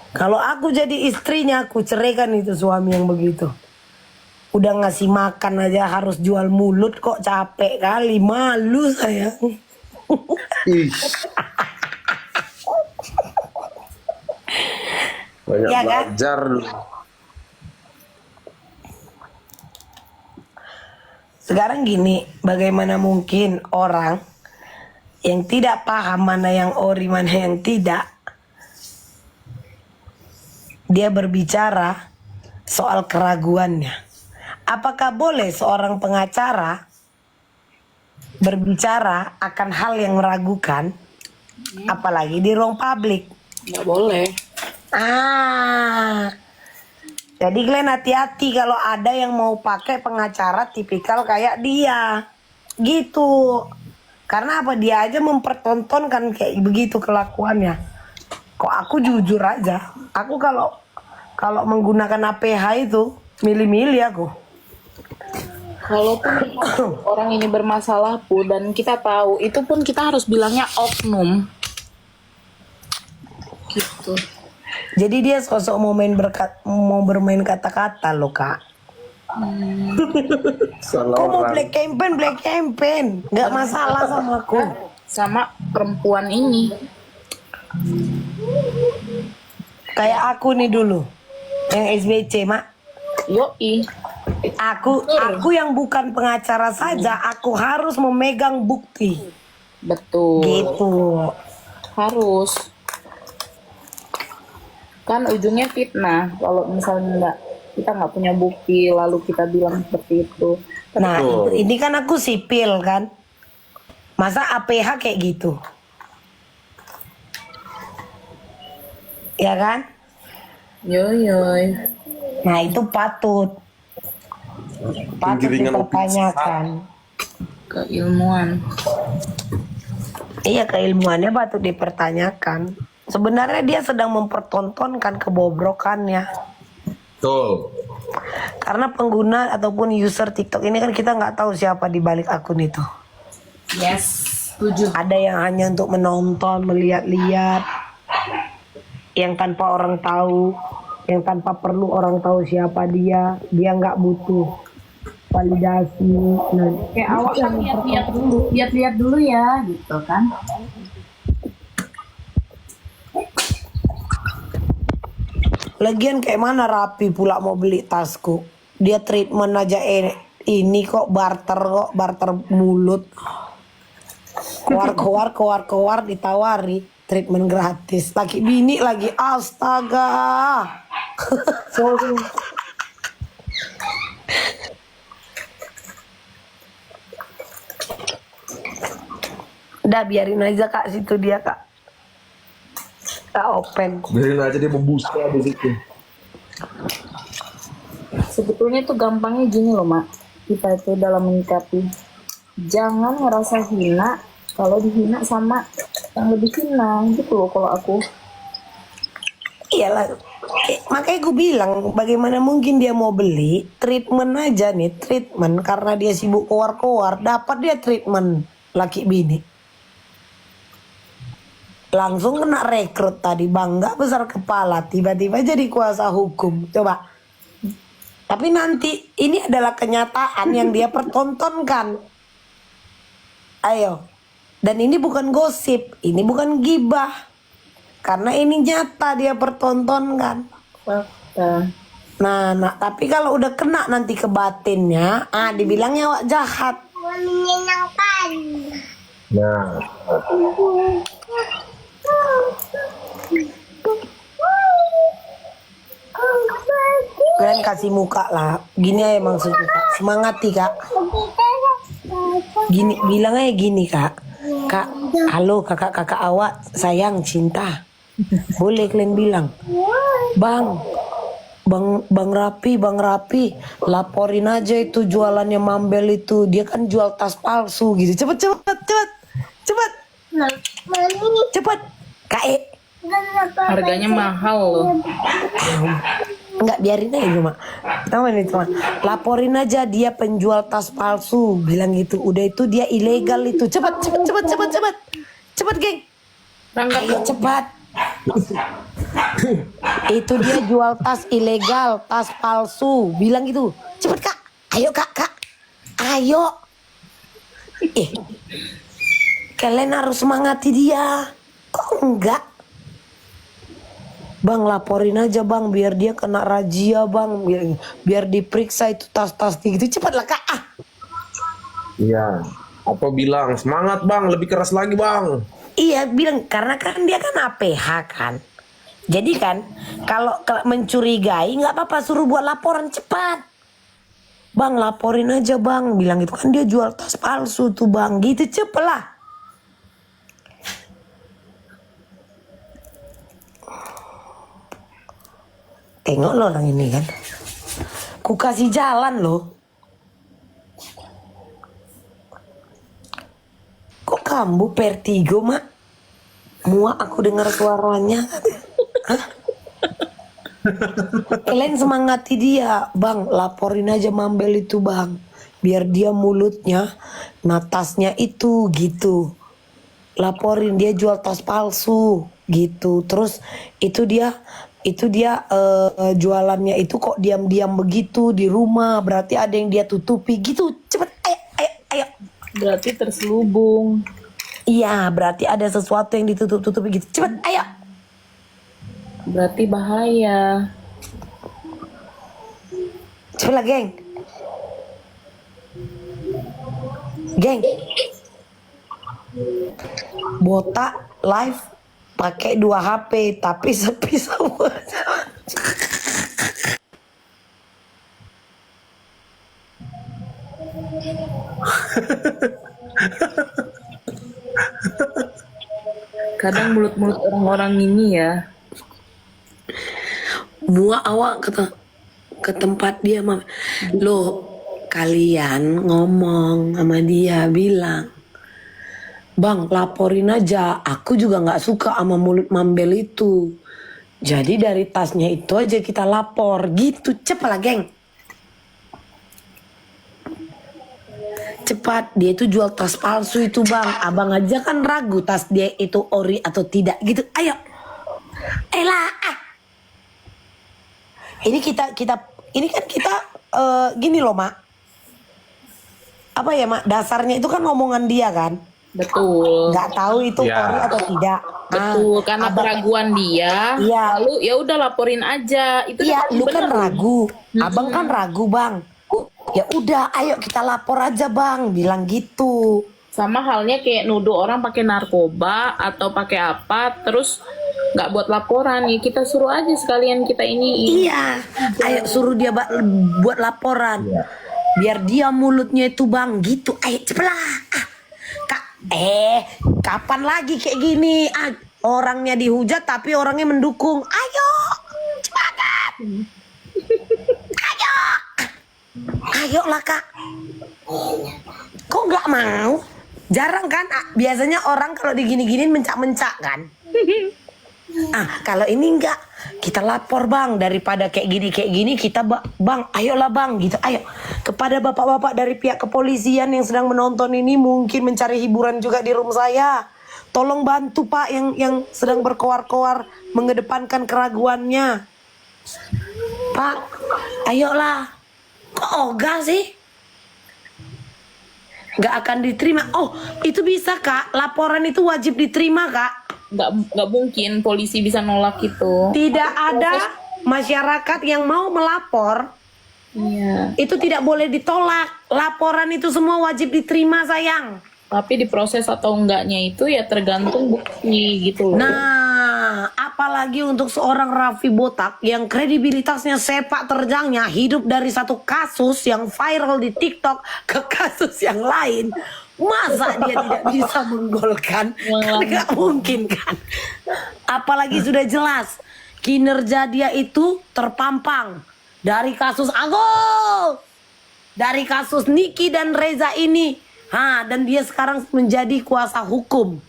Kalau aku jadi istrinya, aku ceraikan itu suami yang begitu. Udah ngasih makan aja harus jual mulut kok capek kali. Malu sayang. Ih. Banyak Ya, kan? belajar. Sekarang gini, bagaimana mungkin orang yang tidak paham mana yang ori, mana yang tidak, dia berbicara soal keraguannya. Apakah boleh seorang pengacara berbicara akan hal yang meragukan, apalagi di ruang publik? Nggak boleh. Jadi kalian hati-hati kalau ada yang mau pakai pengacara tipikal kayak dia, gitu. Karena apa, dia aja mempertontonkan kayak begitu kelakuannya. Kok aku jujur aja, aku kalau menggunakan APH itu milih-milih aku. Kalaupun orang ini bermasalah pun dan kita tahu, itu pun kita harus bilangnya oknum. Gitu. Jadi dia sosok mau bermain kata-kata loh kak. Salah Kok mau orang. black campaign, nggak masalah sama aku. Sama perempuan ini. Kayak aku nih dulu, yang SBC mak. Yoi. Aku yang bukan pengacara saja, aku harus memegang bukti. Betul. Gitu. Harus. Kan ujungnya fitnah kalau misalnya kita nggak punya bukti lalu kita bilang seperti itu. Nah, Betul. ini kan aku sipil kan. Masa APH kayak gitu? Ya kan? Yoy. Nah, itu patut Penggiringan dipertanyakan. Keilmuan. Iya, keilmuannya patut dipertanyakan. Sebenarnya dia sedang mempertontonkan kebobrokannya. Betul. Karena pengguna ataupun user TikTok ini kan kita nggak tahu siapa di balik akun itu. Yes, setuju. Ada yang hanya untuk menonton, melihat-lihat, yang tanpa orang tahu, yang tanpa perlu orang tahu siapa dia nggak butuh validasi. Nah, Kayak awak kan lihat-lihat dulu ya, gitu kan? lagian kayak mana Rapi pula mau beli tasku? Dia treatment aja ini kok barter mulut. Keluar ditawari treatment gratis. Laki bini lagi, astaga. Udah biarin aja Kak, situ dia Kak. Kak open. Biarin aja dia membusa di situ. Sebetulnya itu gampangnya gini loh, Mak. Kita itu dalam menyikapi, jangan ngerasa hina kalau dihina sama yang lebih hina gitu loh kalau aku. Iyalah, makanya gue bilang bagaimana mungkin dia mau beli treatment aja nih, treatment karena dia sibuk keluar dapat dia treatment laki bini. Langsung kena rekrut tadi, bangga besar kepala, tiba-tiba jadi kuasa hukum. Coba. Tapi nanti ini adalah kenyataan yang dia pertontonkan. Ayo. Dan ini bukan gosip, ini bukan gibah. Karena ini nyata dia pertontonkan. Fakta. Nah, tapi kalau udah kena nanti ke batinnya, dibilangnya awak jahat. Menyenangkan. Nah, Kalian kasih muka lah. Gini aja maksudnya Kak. Semangati Kak. Gini, bilang aja gini Kak. Kak, halo kakak awak, sayang, cinta. Boleh kalian bilang. Bang Rapi, laporin aja itu jualannya Mambel itu. Dia kan jual tas palsu gitu. Cepet. Kak Harganya mahal loh. Enggak, biarin aja cuma. Laporin aja dia penjual tas palsu, bilang gitu. Udah itu dia ilegal itu. Cepat, geng. Ayo cepat. Itu dia jual tas ilegal, tas palsu, bilang gitu. Cepat Kak. Ayo Kak. Ayo. Kalian harus semangati dia. Kok enggak? Bang, laporin aja bang, biar dia kena razia bang, biar diperiksa itu tas-tas gitu. Cepatlah Kak. iya. Apa bilang semangat bang, lebih keras lagi bang. Iya bilang, karena kan dia kan APH kan. Jadi kan kalau mencurigai nggak apa-apa, suruh buat laporan cepat. Bang, laporin aja bang, bilang gitu kan, dia jual tas palsu tuh bang, gitu cepet lah. Tengok lo orang ini kan, ku kasih jalan loh. Kok kambuh vertigo mak? Muak aku dengar suaranya. Hah? Kalian semangati dia, bang. Laporin aja Mambel itu bang, biar dia mulutnya, natasnya itu gitu. Laporin dia jual tas palsu gitu. Terus itu dia jualannya itu kok diam-diam begitu di rumah, berarti ada yang dia tutupi gitu. Cepet, ayo. Berarti terselubung. Iya, berarti ada sesuatu yang ditutup-tutupi gitu. Cepet, ayo. Berarti bahaya. Cepet lah, geng. Botak live pakai 2 HP tapi sepi semua. Kadang mulut-mulut orang-orang ini ya. Mua awak ke tempat dia mah. Loh, kalian ngomong sama dia bilang, "Bang, laporin aja. Aku juga nggak suka sama mulut Mambel itu. Jadi dari tasnya itu aja kita lapor." Gitu, cepet lah geng. Cepat, dia itu jual tas palsu itu bang. Abang aja kan ragu tas dia itu ori atau tidak gitu. Ayo, elah. Ini ini kan kita gini loh mak. Apa ya mak? Dasarnya itu kan omongan dia kan. Betul. Nggak tahu itu Ya. ori atau tidak. Betul, karena abang- keraguan dia. Iya. Lalu ya udah laporin aja. Itu Iya, paling lu kan bener. ragu. Abang kan ragu bang. Ya udah, ayo kita lapor aja bang. Bilang gitu. Sama halnya kayak nuduh orang pakai narkoba atau pakai apa, terus nggak buat laporan ya kita suruh aja sekalian kita ini. Iya, ayo suruh dia buat laporan. Biar dia mulutnya itu bang gitu. Ayo cepetlah. Kak, kapan lagi kayak gini? Orangnya dihujat tapi orangnya mendukung. Ayo, cepat. Ayo. Ayolah kak. Kok nggak mau? Jarang kan? Biasanya orang kalau digini-giniin mencak-mencak kan? Kalau ini enggak, kita lapor bang. Daripada kayak gini kita bang, ayolah bang gitu. Ayo kepada bapak-bapak dari pihak kepolisian yang sedang menonton ini, mungkin mencari hiburan juga di room saya. Tolong bantu pak yang sedang berkoar-koar mengedepankan keraguannya. Pak, ayolah. Kok ogah sih? Nggak akan diterima. Oh, itu bisa kak. Laporan itu wajib diterima kak. Nggak mungkin polisi bisa nolak itu. Tidak ada masyarakat yang mau melapor. Iya. Itu tidak boleh ditolak. Laporan itu semua wajib diterima sayang. Tapi diproses atau enggaknya itu ya tergantung bukti gitu loh. Nah, apalagi untuk seorang Raffi Botak yang kredibilitasnya sepak terjangnya hidup dari satu kasus yang viral di TikTok ke kasus yang lain. Masa dia tidak bisa menggolkan? Kan nggak mungkin kan? Apalagi sudah jelas kinerja dia itu terpampang dari kasus Agus, dari kasus Niki dan Reza ini. Dan dia sekarang menjadi kuasa hukum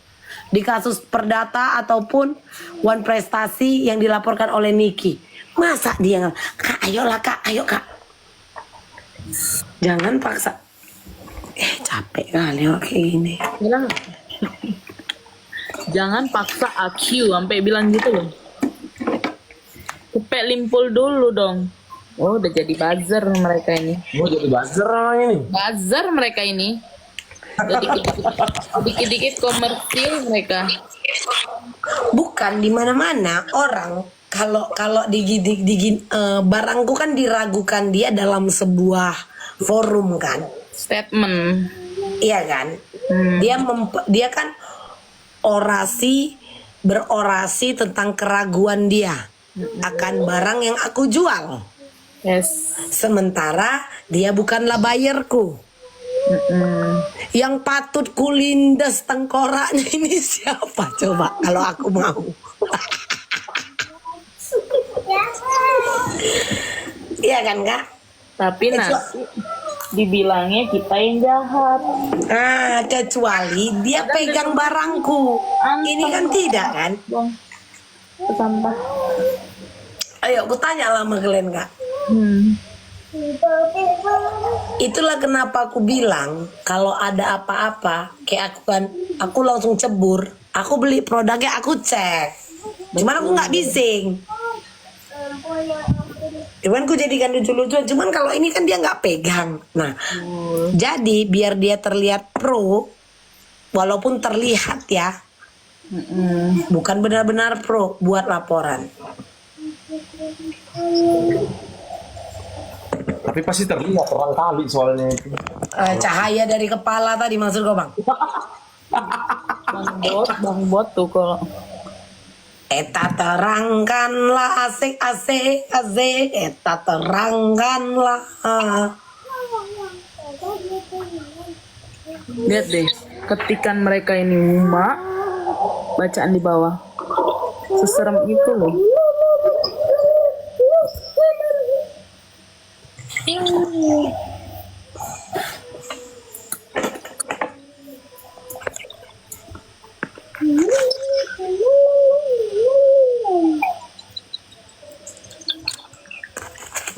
di kasus Perdata ataupun One Prestasi yang dilaporkan oleh Niki. Masa dia nggak? Kak, ayolah kak, ayo kak. Jangan paksa. Capek kali kayak gini. Bilang, jangan paksa AQ sampai bilang gitu loh. Cepet limpul dulu dong. Oh, udah jadi buzzer mereka ini. Oh, jadi buzzer ini. Buzzer mereka ini. Dikit-dikit komersil mereka. Bukan di mana-mana orang kalau barangku kan diragukan dia dalam sebuah forum kan. Statement. Iya kan? Dia kan berorasi tentang keraguan dia akan barang yang aku jual. Yes. Sementara dia bukanlah bayarku. Yang patut kulindes tengkoraknya ini siapa coba kalau aku mau? Iya kan kak? Tapi nanti dibilangnya kita yang jahat. Kecuali dia pegang barangku. Ini kan tidak kan? Bong. Ketambah. Ayo aku tanya lah sama kalian kak. Itulah kenapa aku bilang kalau ada apa-apa kayak aku langsung cebur. Aku beli produknya aku cek. Cuman aku nggak bising. Cuman aku jadikan lucu-lucuan. Cuman kalau ini kan dia nggak pegang. Nah, jadi biar dia terlihat pro, walaupun terlihat ya, bukan benar-benar pro, buat laporan. Tapi pasti terlihat terang kali soalnya itu. Cahaya dari kepala tadi maksud kau bang? Bang bot tuh kalau. Eta terangkanlah asik. Eta terangkanlah. Lihat deh, ketikan mereka ini Mak, bacaan di bawah. Seserem itu loh.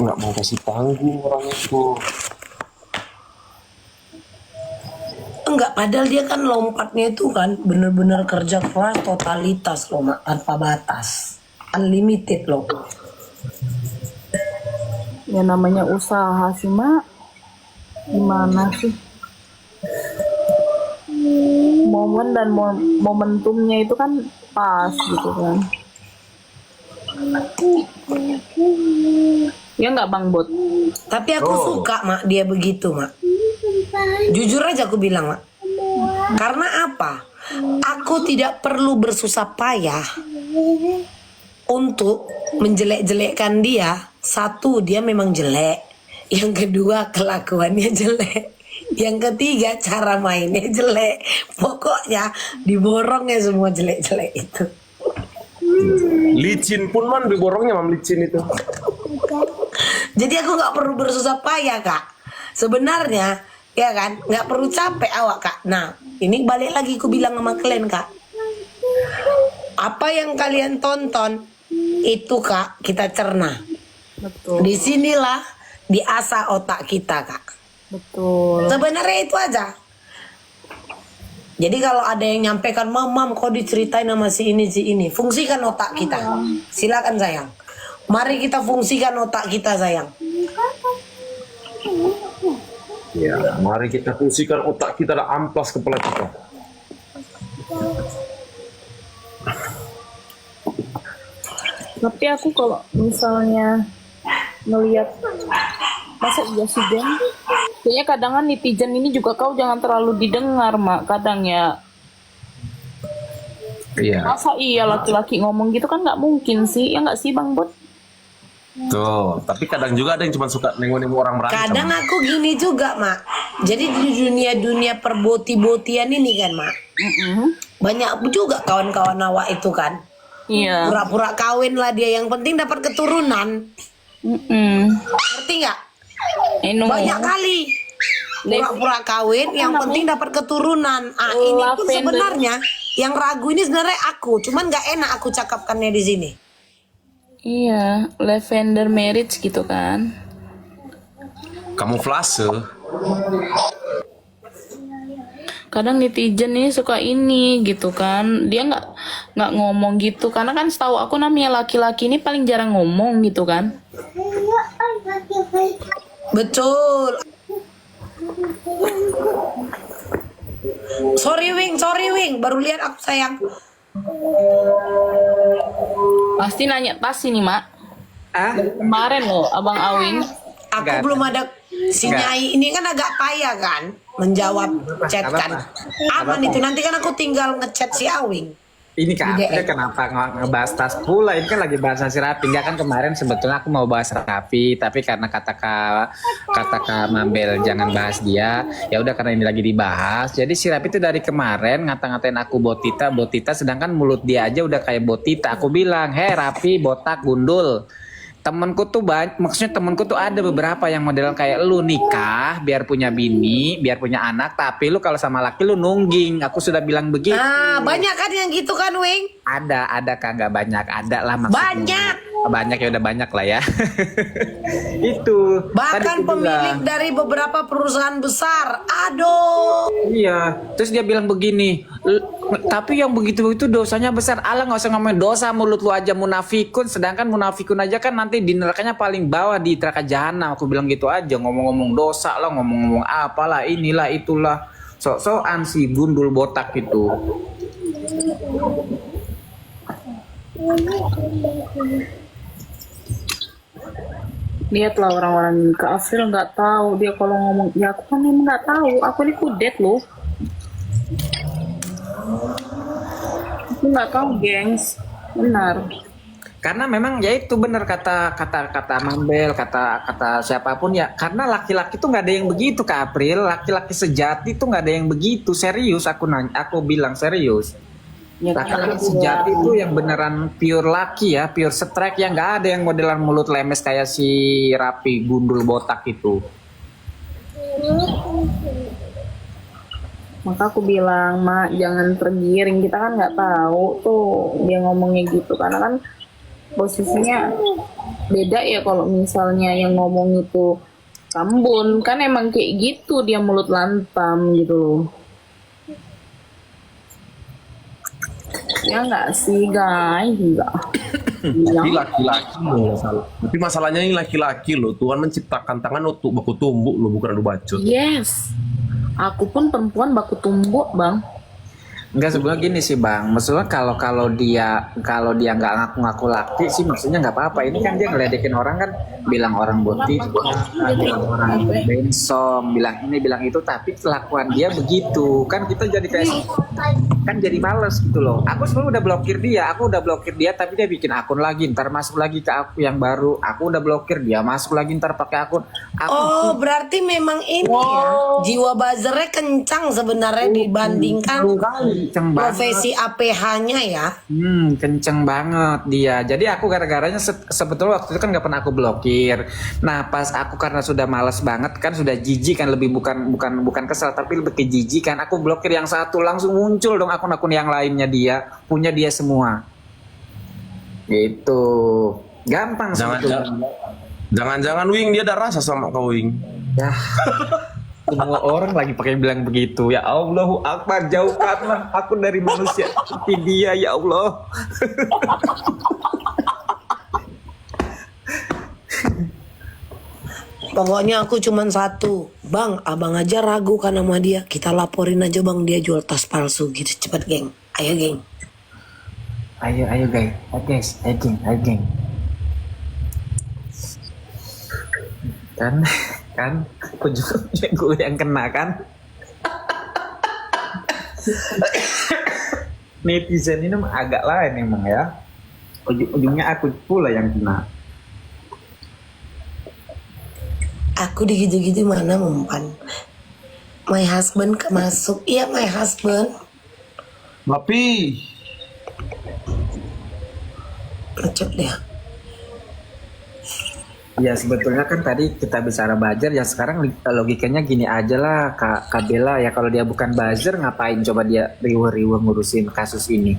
Nggak mau kasih tanggung orang itu. Enggak, padahal dia kan lompatnya itu kan bener-bener kerja keras totalitas loh Mak, tanpa batas, unlimited loh. Ya namanya usaha sih Mak. Gimana sih? Momen dan momentumnya itu kan pas gitu kan. Ya nggak Bang Bot? Tapi aku suka Mak dia begitu Mak. Jujur aja aku bilang Mak. Karena apa? Aku tidak perlu bersusah payah untuk menjelek-jelekkan dia. Satu, dia memang jelek. Yang kedua, kelakuannya jelek. Yang ketiga, cara mainnya jelek. Pokoknya diborongnya semua jelek-jelek itu. Licin pun man diborongnya mam licin itu. Jadi aku nggak perlu bersusah payah Kak. Sebenarnya ya kan nggak perlu capek awak Kak. Nah ini balik lagi aku bilang sama kalian Kak. Apa yang kalian tonton itu Kak kita cerna. Betul. Disinilah diasah otak kita Kak. Betul. Sebenarnya itu aja. Jadi kalau ada yang nyampaikan mam kok diceritain sama si ini, fungsikan otak kita. Silakan sayang. Mari kita fungsikan otak kita sayang. Ya, mari kita fungsikan otak kita dan amplas kepala kita. Tapi aku kalau misalnya ngelihat masa iya sih Jen? Kayaknya kadang kan netizen ini juga kau jangan terlalu didengar Mak. Kadang ya. Iya. Masa iya laki-laki ngomong gitu kan nggak mungkin sih, ya nggak sih Bang Bot? Tuh, tapi kadang juga ada yang cuma suka nengok-nengok orang berantem. Kadang aku gini juga Mak. Jadi di dunia perboti-botian ini kan Mak. Banyak juga kawan-kawan awak itu kan. Iya. Pura-pura kawin lah dia, yang penting dapat keturunan. Ngerti nggak? Banyak kali pura-pura kawin, yang penting dapat keturunan. Ah ini pun sebenarnya yang ragu ini sebenarnya aku, cuman nggak enak aku cakapkannya di sini. Iya, lavender marriage gitu kan. Kamuflase. Kadang netizen ini suka ini gitu kan, dia nggak ngomong gitu karena kan setahu aku namanya laki-laki ini paling jarang ngomong gitu kan. Betul. Sorry Wing, baru lihat aku sayang. Pasti nanya tas ini Mak. Kemarin loh Abang Awing. Aku belum ada si Nyai ini kan agak payah kan menjawab chat kan. Aman itu nanti kan aku tinggal ngechat si Awing. Ini Kak, April kenapa ngebahas tas pula? Ini kan lagi bahas si Rapi. Enggak kan kemarin sebetulnya aku mau bahas Rapi, tapi karena kata Kak Mambel jangan bahas dia. Ya udah karena ini lagi dibahas. Jadi si Rapi itu dari kemarin ngata-ngatain aku Botita, sedangkan mulut dia aja udah kayak Botita. Aku bilang, "Hei Rapi, botak, gundul." Temenku tuh maksudnya temenku tuh ada beberapa yang modelan kayak lu nikah biar punya bini, biar punya anak, tapi lu kalau sama laki lu nungging. Aku sudah bilang begitu. Banyak kan yang gitu kan Wing? Ada kagak banyak, ada lah maksudnya. Banyak ya udah banyak lah ya. Itu. Bahkan pemilik dari beberapa perusahaan besar. Aduh. Iya. Terus dia bilang begini, tapi yang begitu itu dosanya besar. Allah nggak usah ngomongin dosa, mulut lu aja munafikun. Sedangkan munafikun aja kan nanti di nerakanya paling bawah di neraka jahanam. Aku bilang gitu aja, ngomong-ngomong dosa lah, ngomong-ngomong apalah, inilah itulah. Sok-sokan si gundul botak itu. Lihatlah orang-orang ke Afril nggak tahu dia kalau ngomong. Ya aku kan emang nggak tahu. Aku ini kudet loh. Aku nggak tahu gengs. Benar. Karena memang ya itu benar kata Mambel, kata siapapun ya. Karena laki-laki tuh nggak ada yang begitu Kak April. Laki-laki sejati tuh nggak ada yang begitu. Serius aku bilang serius. Ya, Laki-laki sejati itu yang beneran pure laki ya, pure strike, yang nggak ada yang modelan mulut lemes kayak si Rapi gundul botak itu. maka aku bilang, Mak, jangan tergiring, kita kan nggak tahu tuh dia ngomongnya gitu, karena kan posisinya beda ya. Kalau misalnya yang ngomong itu Kambun kan emang kayak gitu, dia mulut lantam gitu loh. Ya nggak sih guys, enggak. Tapi laki-laki loh masalah. Tapi masalahnya ini laki-laki loh. Tuhan menciptakan tangan untuk baku tumbuk loh, bukan adu bacot. Yes, aku pun perempuan baku tumbuk bang. Enggak, sebenarnya gini sih Bang, maksudnya kalau dia nggak ngaku-ngaku laki sih maksudnya nggak apa-apa. Ini kan dia ngeledekin orang kan, bilang orang botis, bilang orang bensong, bilang ini bilang itu, tapi kelakuan dia begitu kan, kita jadi kayak kan jadi males gitu loh. Aku sebenarnya udah blokir dia, tapi dia bikin akun lagi, ntar masuk lagi ke aku yang baru. Aku udah blokir dia, masuk lagi ntar pakai akun. Oh, berarti memang ini ya, jiwa buzzernya kencang sebenarnya dibandingkan kenceng profesi APH-nya ya. Kenceng banget dia. Jadi aku gara-garanya sebetulnya waktu itu kan nggak pernah aku blokir. Nah pas aku karena sudah malas banget kan, sudah jijik kan, lebih bukan kesal tapi lebih ke jijik kan, aku blokir yang satu, langsung muncul dong akun-akun yang lainnya dia punya dia semua. Gitu. Gampang sebetulnya. Jangan-jangan Wing dia ada rasa sama kau Wing. Ya. Semua orang lagi pakai bilang begitu. Ya Allahu Akbar, jauhkanlah aku dari manusia seperti dia ya Allah. Pokoknya aku cuman satu, Bang, abang aja ragu kan sama dia. Kita laporin aja Bang, dia jual tas palsu gitu. Cepet geng, ayo geng. Ayo guys, ayo geng. Kan ujungnya gue yang kena kan. Netizen ini agak lain emang ya, ujungnya aku pula yang kena. Aku digitu-gitu mana mempan. My husband kemasuk. Iya my husband. Tapi Lecet dia. Ya sebetulnya kan tadi kita bicara buzzer ya, sekarang logikanya gini aja lah Kak Bella ya, kalau dia bukan buzzer ngapain coba dia riweh-riweh ngurusin kasus ini.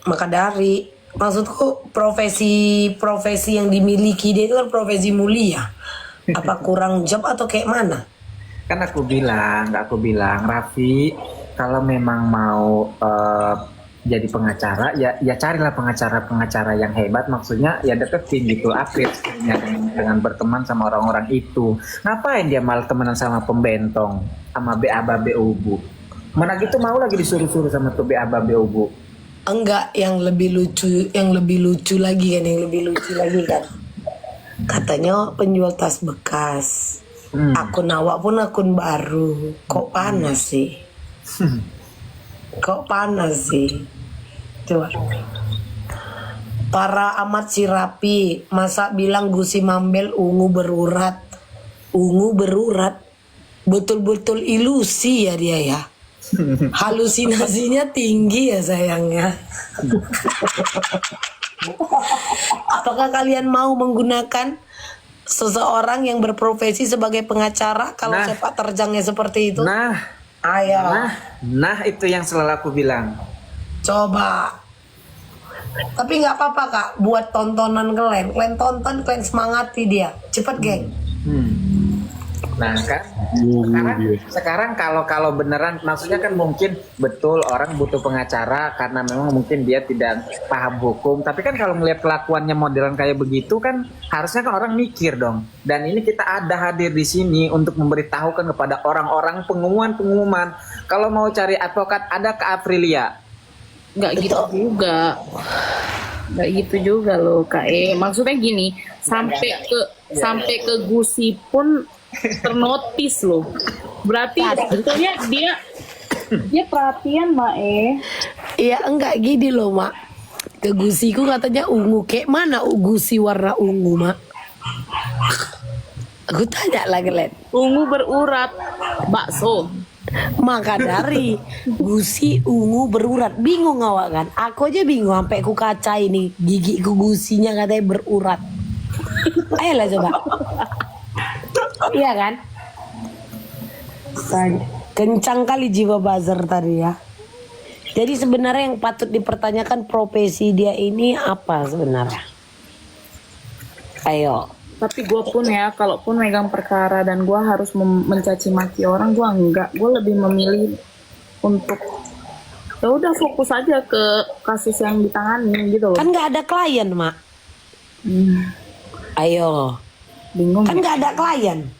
Maka dari maksudku profesi yang dimiliki dia itu kan profesi mulia. Apa kurang job atau kayak mana? Kan aku bilang Raffi, kalau memang mau jadi pengacara ya carilah pengacara yang hebat, maksudnya ya deketin gitu, upgrade dengan berteman sama orang-orang itu. Ngapain dia malah temenan sama pembentong, sama BABA Ubu? Mana gitu mau lagi disuruh-suruh sama tuh BABA Ubu? Enggak, yang lebih lucu lagi kan. Katanya penjual tas bekas. Akun awak pun akun baru. Kok panas sih? Coba. Para amat si Rapi, masa bilang Gusi Mambel ungu berurat. Betul-betul ilusi ya dia ya. Halusinasinya tinggi ya sayangnya. Apakah kalian mau menggunakan seseorang yang berprofesi sebagai pengacara kalau sepak terjangnya seperti itu? Ayo. Nah itu yang selalu aku bilang. Coba. Tapi nggak apa-apa Kak, buat tontonan kalian tonton, kalian semangati dia. Cepet geng. Nah kan sekarang kalau beneran, maksudnya kan mungkin betul orang butuh pengacara karena memang mungkin dia tidak paham hukum, tapi kan kalau ngelihat kelakuannya modelan kayak begitu kan harusnya kan orang mikir dong. Dan ini kita hadir di sini untuk memberitahukan kepada orang-orang pengumuman kalau mau cari advokat ada ke Aprilia. Nggak gitu juga loh Kak. Maksudnya gini, sampai ke Gusi pun ternotis loh. Berarti sebetulnya dia perhatian Mak. Iya enggak gini loh Mak. Ke gusiku katanya ungu. Kayak mana gusi warna ungu, Mak? Aku tanya lagi, Len. Ungu berurat, bakso. Maka dari gusi ungu berurat. Bingung awak kan? Aku aja bingung sampai ku kaca ini gigiku gusinya katanya berurat. Ayolah coba. Iya kan? Kencang kali jiwa buzzer tadi ya. Jadi sebenarnya yang patut dipertanyakan profesi dia ini apa sebenarnya? Ayo. Tapi gue pun ya, kalaupun megang perkara dan gue harus mencaci maki orang, gue enggak. Gue lebih memilih untuk ya udah fokus aja ke kasus yang ditangani gitu loh. Kan nggak ada klien, Mak. Ayo. Bingung. Kan nggak ada klien.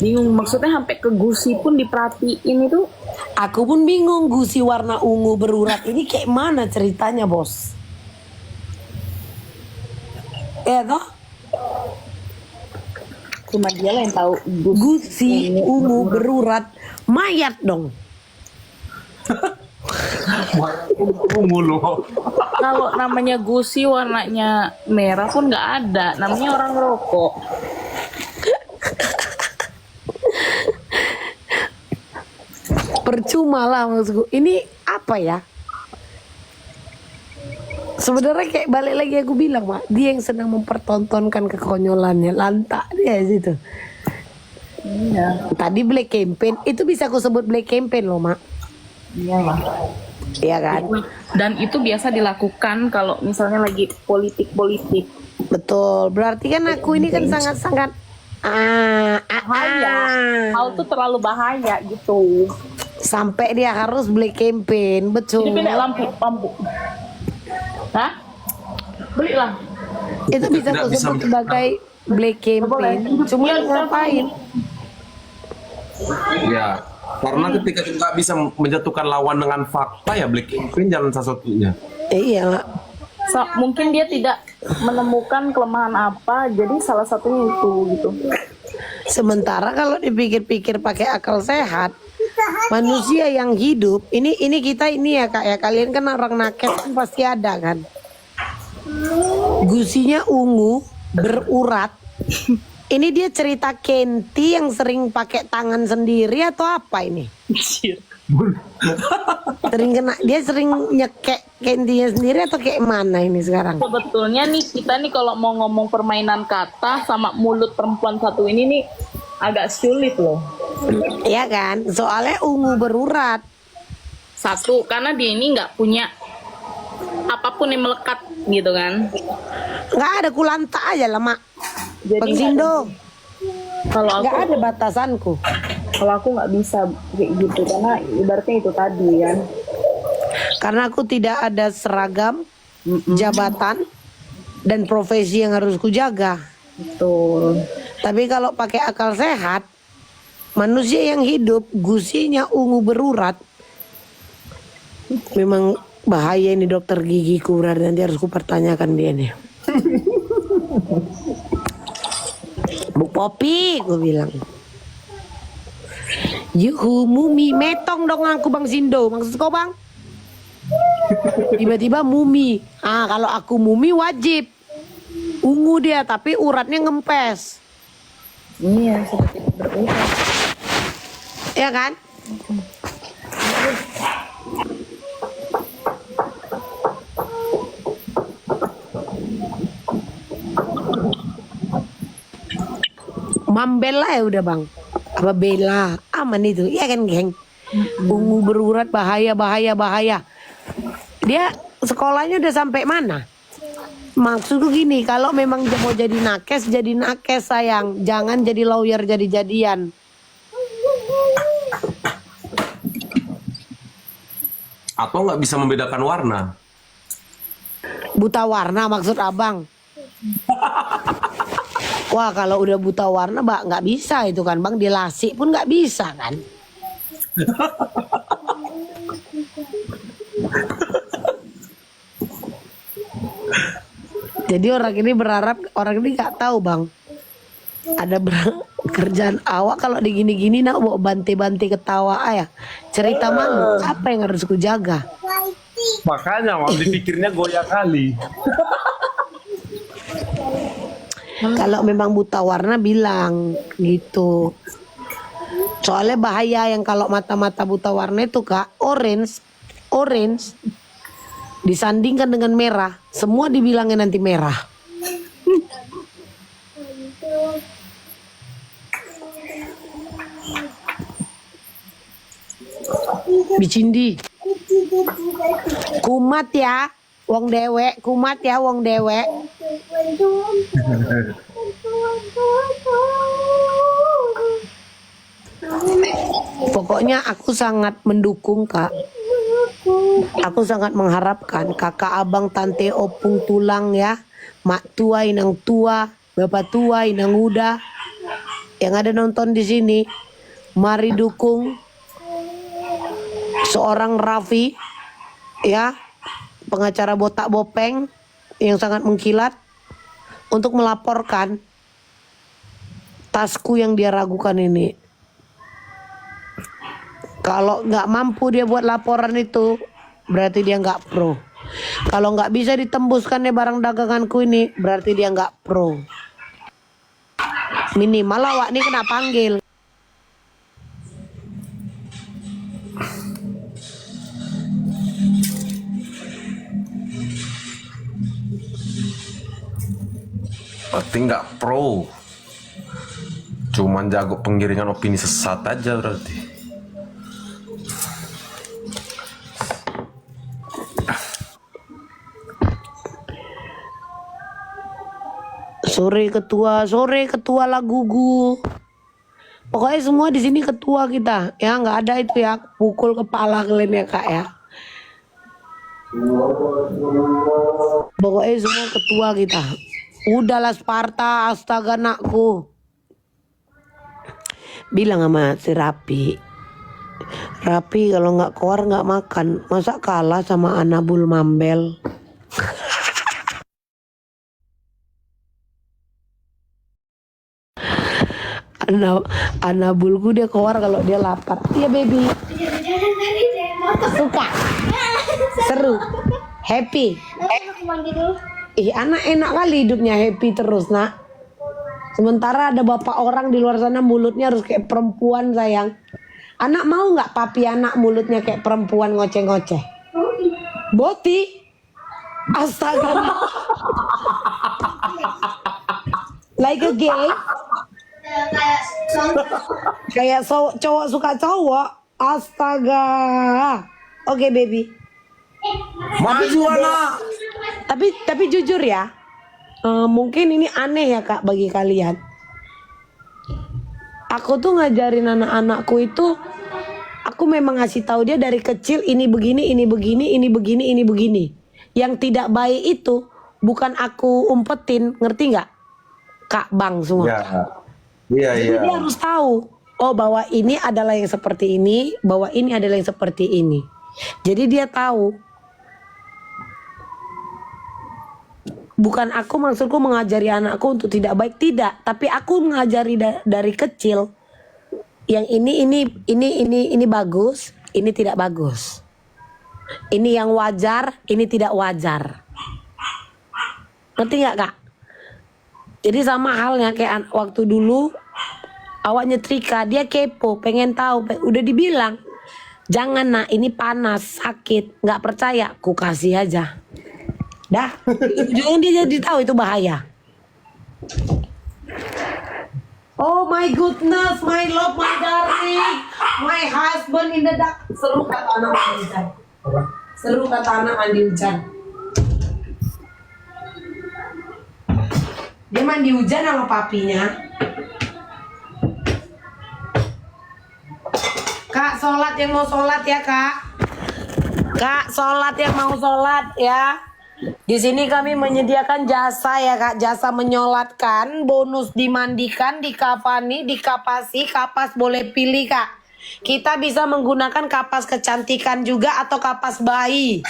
Bingung, maksudnya sampai ke gusi pun diperhatiin itu. Aku pun bingung gusi warna ungu berurat ini kayak mana ceritanya, Bos? Ya toh? Cuma dia lah yang tahu. Gusi ungu berurat mayat dong. Ungu loh. Kalau namanya gusi warnanya merah pun nggak ada, namanya orang rokok. Percuma lah maksudku. Ini apa ya? Sebenarnya kayak balik lagi aku bilang, Mak, dia yang sedang mempertontonkan kekonyolannya, lantak dia situ. Iya. Tadi black campaign, itu bisa aku sebut black campaign loh, Mak. Iya lah. Iya kan? Dan itu biasa dilakukan kalau misalnya lagi politik-politik. Betul. Berarti kan aku ini kan sangat-sangat Bahaya. Hal itu terlalu bahaya gitu. sampai dia harus black campaign, betul. Jadi beda lampu. Hah? Belilah. Itu bisa Tidak aku bisa sebut sebagai black campaign. Cuma ngapain? Ya, karena ketika kita nggak bisa menjatuhkan lawan dengan fakta ya black campaign jalan satu-satunya. Iya. Mungkin dia tidak menemukan kelemahan apa, jadi salah satunya itu gitu. Sementara kalau dipikir-pikir pakai akal sehat, manusia yang hidup ini kita ini ya Kak ya, kalian kan orang nakes kan pasti ada kan. Gusinya ungu berurat. Ini dia cerita Kenti yang sering pakai tangan sendiri atau apa ini? Dia sering nyekek Kentinya sendiri atau kayak mana ini sekarang? Sebetulnya nih kita nih kalau mau ngomong permainan kata sama mulut perempuan satu ini nih agak sulit loh. Iya kan? Soalnya ungu berurat. Satu, karena dia ini nggak punya apapun yang melekat gitu kan. Nggak ada kulanta aja lah, Mak. Jadi Bang Sindo. kalau Nggak aku ada batasanku. kalau aku nggak bisa kayak gitu karena ibaratnya itu tadi kan. Karena aku tidak ada seragam, jabatan, dan profesi yang harus kujaga. Betul. Tapi kalau pakai akal sehat, manusia yang hidup gusinya ungu berurat, memang bahaya ini dokter gigiku, berarti nanti harus kupertanyakan dia nih. Bu Popi, gue bilang. Yuhu, mumi, metong dong aku Bang Sindo. Maksud kau Bang? Tiba-tiba mumi. Kalau aku mumi wajib. Ungu dia, tapi uratnya ngempes. Iya, seperti berurat. Ya kan? Mambel lah ya udah Bang. Apa Bella? Aman itu. Ya kan geng? Ungu berurat bahaya. Dia sekolahnya udah sampai mana? Maksudku gini, kalau memang mau jadi nakes sayang. Jangan jadi lawyer jadi-jadian. Atau nggak bisa membedakan warna. Buta warna maksud abang. Wah kalau udah buta warna nggak bisa itu kan Bang. Dilasik pun nggak bisa kan. Jadi orang ini berharap, orang ini nggak tahu Bang. kerjaan awak kalau digini-gini nak bawa banti-banti ketawa ya. Cerita malu, apa yang harus ku jaga? Makanya mau dipikirnya goyah kali. Kalau memang buta warna bilang gitu. Soalnya bahaya yang kalau mata-mata buta warna itu Kak, orange disandingkan dengan merah, semua dibilangnya nanti merah. Bicindi. Kumat ya, wong dewek, kumat ya wong dewek. Pokoknya aku sangat mendukung Kak. Aku sangat mengharapkan kakak abang tante opung tulang ya, mak tua inang tua, bapak tua inang muda yang ada nonton di sini, mari dukung seorang Raffi ya, pengacara botak bopeng yang sangat mengkilat untuk melaporkan tasku yang dia ragukan ini. Kalau nggak mampu dia buat laporan itu, berarti dia nggak pro. Kalau nggak bisa ditembuskan nih barang daganganku ini, berarti dia nggak pro. Minimal awak nih kena panggil. Berarti nggak pro. Cuman jago penggiringan opini sesat aja berarti. Sore ketua lah gugu. Pokoknya semua di sini ketua kita. Ya nggak ada itu ya pukul kepala kalian ya Kak ya. Pokoknya semua ketua kita. Udahlah Sparta, astaga nakku. Bilang sama si Rapi kalau nggak keluar nggak makan. Masa kalah sama Anabul Mambel? Anabulku dia keluar kalau dia lapar. Iya baby. Suka. Seru. Happy. Ih anak enak kali hidupnya happy terus nak. Sementara ada bapak orang di luar sana mulutnya harus kayak perempuan sayang. Anak mau nggak papi anak mulutnya kayak perempuan ngoceh-ngoceh? Boti. Astaga. Like a gay. Kayak cowok suka cowok. Astaga. Oke baby. Maju anak. Tapi jujur ya, mungkin ini aneh ya Kak bagi kalian. Aku tuh ngajarin anak-anakku itu, aku memang ngasih tahu dia dari kecil ini begini, ini begini, ini begini, ini begini. Yang tidak baik itu bukan aku umpetin, ngerti nggak? Kak Bang semua. Ya. Iya, Jadi dia harus tahu, oh bahwa ini adalah yang seperti ini, bahwa ini adalah yang seperti ini. Jadi dia tahu. Bukan aku maksudku mengajari anakku untuk tidak baik, tidak. Tapi aku mengajari dari kecil. Yang ini bagus, ini tidak bagus. Ini yang wajar, ini tidak wajar. Ngerti nggak Kak? Jadi sama halnya kayak waktu dulu awak nyetrika, dia kepo, pengen tahu, udah dibilang jangan nak, ini panas, sakit, nggak percaya, ku kasih aja, dah, ujungnya dia jadi tahu itu bahaya. Oh my goodness, my love, my darling, my husband in the dark. Seru kata anak mandi hujan. Seru kata anak mandi hujan. Dia mandi hujan sama papinya. Kak, sholat yang mau sholat ya Kak. Kak, sholat yang mau sholat ya. Di sini kami menyediakan jasa ya Kak, jasa menyolatkan, bonus dimandikan, dikafani, dikapasi, kapas boleh pilih Kak. Kita bisa menggunakan kapas kecantikan juga atau kapas bayi.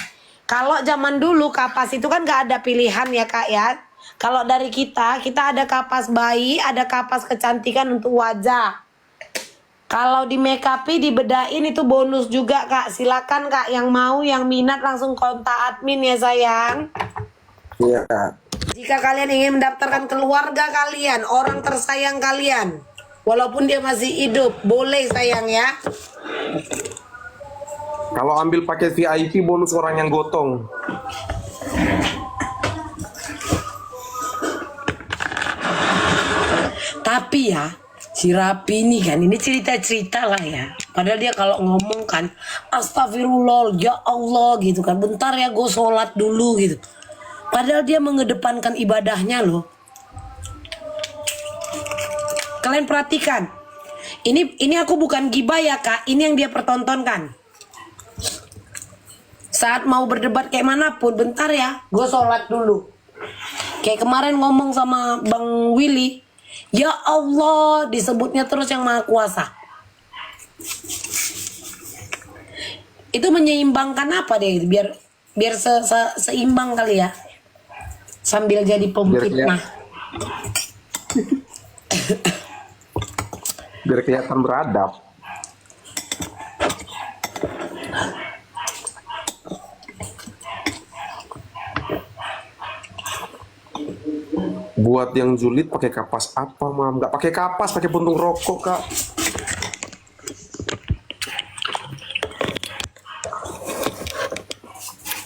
Kalau zaman dulu kapas itu kan gak ada pilihan ya Kak ya. Kalau dari kita ada kapas bayi, ada kapas kecantikan untuk wajah. Kalau di make up dibedain itu bonus juga Kak. Silakan Kak yang mau, yang minat langsung kontak admin ya sayang. Iya. Jika kalian ingin mendaftarkan keluarga kalian, orang tersayang kalian, walaupun dia masih hidup, boleh sayang ya. Kalau ambil paket VIP bonus orang yang gotong. Tapi ya, si Rapi ini kan, ini cerita-cerita lah ya. Padahal dia kalau ngomong kan, astagfirullah, ya Allah gitu kan. Bentar ya gue sholat dulu gitu. Padahal dia mengedepankan ibadahnya loh. Kalian perhatikan. Ini aku bukan gibah ya Kak, ini yang dia pertontonkan. Saat mau berdebat kayak manapun, bentar ya, gue sholat dulu. Kayak kemarin ngomong sama Bang Willy, ya Allah, disebutnya terus yang Maha Kuasa. Itu menyeimbangkan apa deh, biar seimbang kali ya. Sambil jadi pemfitnah. Biar kelihatan beradab. Buat yang julid pakai kapas apa, Mam? Nggak pakai kapas, pakai puntung rokok, Kak.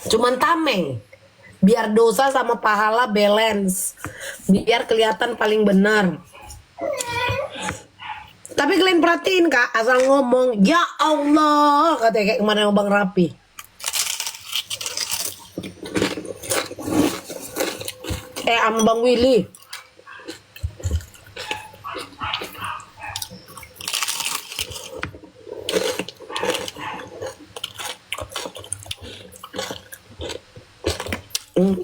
Cuman tameng. Biar dosa sama pahala balance. Biar kelihatan paling benar. Tapi kalian perhatiin Kak, asal ngomong, ya Allah, katanya kayak kemarin Bang Rapi. Sama Bang Willy.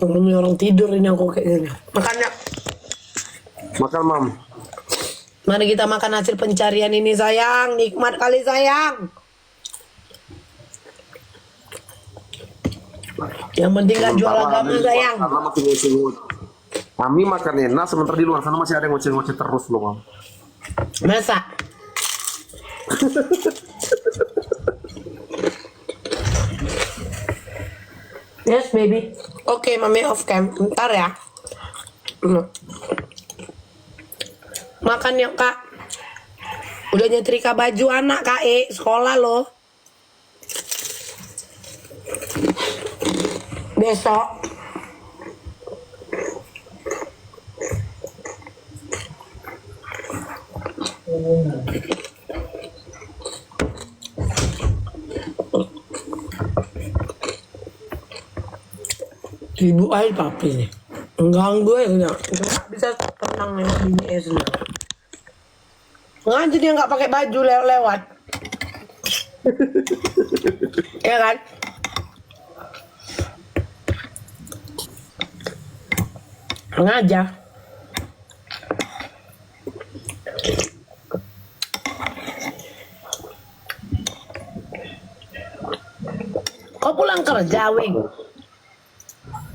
Ini orang tidur ini aku kayak gini. Makanya Makan, Mam. mari kita makan hasil pencarian ini sayang. Nikmat kali sayang. Yang penting gak jual agama sayang. Karena masih ngoceh-ngoceh. Kami makan enak, sementara di luar sana masih ada yang ngoceh-ngoceh terus loh, Mam. Masa? Yes baby. Oke, mami off cam. Bentar ya. Makan yuk Kak. Udah nyetrika baju anak Kak sekolah loh. Besok. Ibu aja papi nih. Enggak ya enggak bisa tenang lewat bini sendiri. Ngaji dia nggak pakai baju lewat. Ya kan? Ngajak. Kau pulang kerja, Wing?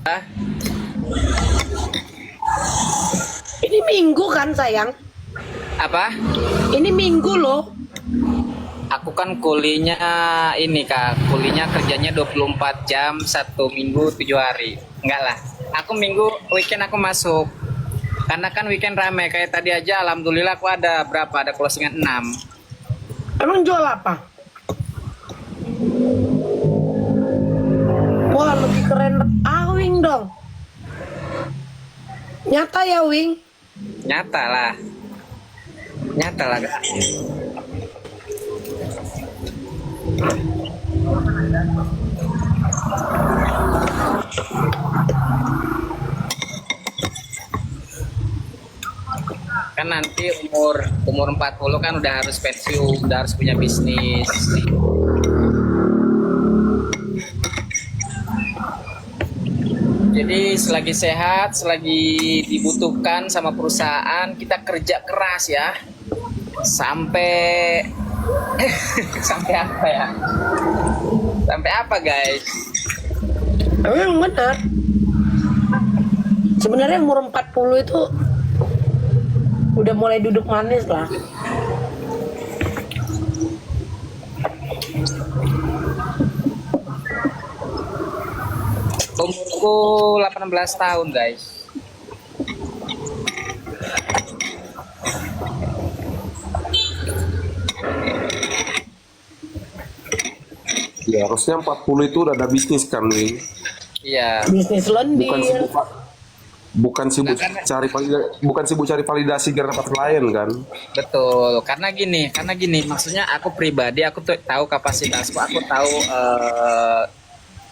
Hah? Ini minggu kan, sayang? Apa? Ini minggu loh. Aku kan kulinya ini Kak, kulinya kerjanya 24 jam, 1 minggu 7 hari. Enggak lah, aku minggu weekend aku masuk. Karena kan weekend ramai, kayak tadi aja alhamdulillah aku ada berapa, ada closingan 6. Emang jual apa? Wah, lebih keren. Wing dong. Nyata ya, Wing? Nyata lah. Nyata lah Kak. Kan nanti umur 40 kan udah harus pensiun, udah harus punya bisnis. Jadi selagi sehat, selagi dibutuhkan sama perusahaan, kita kerja keras ya. Sampai sampai apa ya? Sampai apa guys? Emang benar. Sebenarnya umur 40 itu udah mulai duduk manis lah. Umurku 18 tahun guys. Ya harusnya 40 itu udah ada bisnis kan nih. Iya. Bisnis lendir. Bukan sibuk cari validasi biar dapat klien kan. Betul, karena gini, maksudnya aku pribadi, aku tuh tahu kapasitasku, aku tahu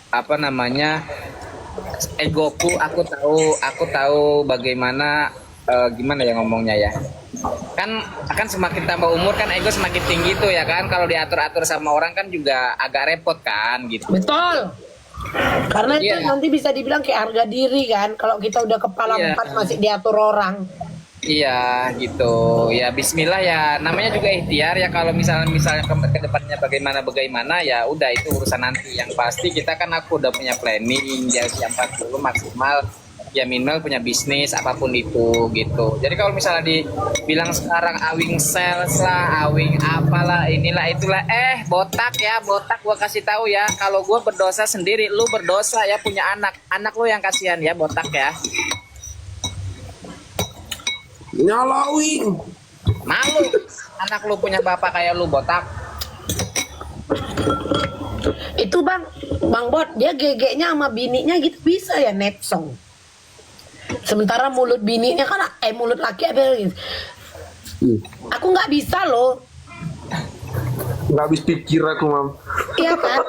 apa namanya egoku, aku tahu bagaimana gimana ya ngomongnya ya. Kan akan semakin tambah umur kan ego semakin tinggi tuh ya kan. Kalau diatur-atur sama orang kan juga agak repot kan gitu. Betul. Karena itu Iya. nanti bisa dibilang kayak harga diri kan. Kalau kita udah kepala Iya. 4 masih diatur orang. Iya gitu ya, Bismillah ya, namanya juga ikhtiar ya. Kalau misalnya ke depannya bagaimana ya udah itu urusan nanti. Yang pasti kita kan aku udah punya planning ya, usia 40 maksimal ya, minimal punya bisnis apapun itu gitu. Jadi kalau misalnya dibilang sekarang awing sales lah, awing apalah, inilah itulah, botak ya, botak. Gua kasih tahu ya, kalau gua berdosa sendiri, lu berdosa ya, punya anak lu yang kasihan ya, botak ya. Nyalawin. Malu anak lu punya bapak kayak lu, botak. Itu bang Bot, dia gegeknya sama bininya gitu bisa ya netsong. Sementara mulut bininya kan, mulut laki apa gitu. Aku nggak bisa loh. Nggak habis pikir aku, Mam. Iya kan?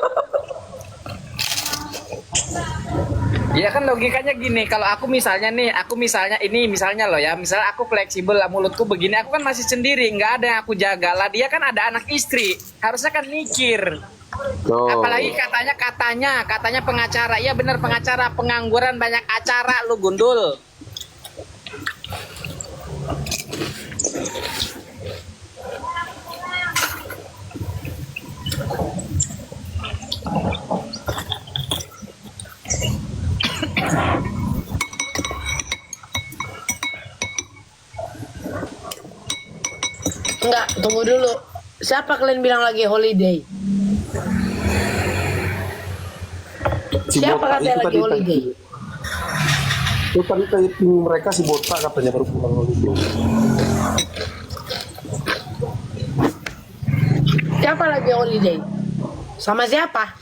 Ya kan logikanya gini, kalau aku misalnya loh ya, misalnya aku fleksibel lah, mulutku begini, aku kan masih sendiri, nggak ada yang aku jaga lah. Dia kan ada anak istri, harusnya kan mikir. Oh. Apalagi katanya pengacara. Iya bener, pengacara, pengangguran, banyak acara, lu gundul. Enggak, tunggu dulu. Siapa kalian bilang lagi holiday? Siapa botak katanya itu lagi holiday? Itu tadi typing mereka si botak katanya baru pulang holiday. Siapa lagi holiday? Sama siapa?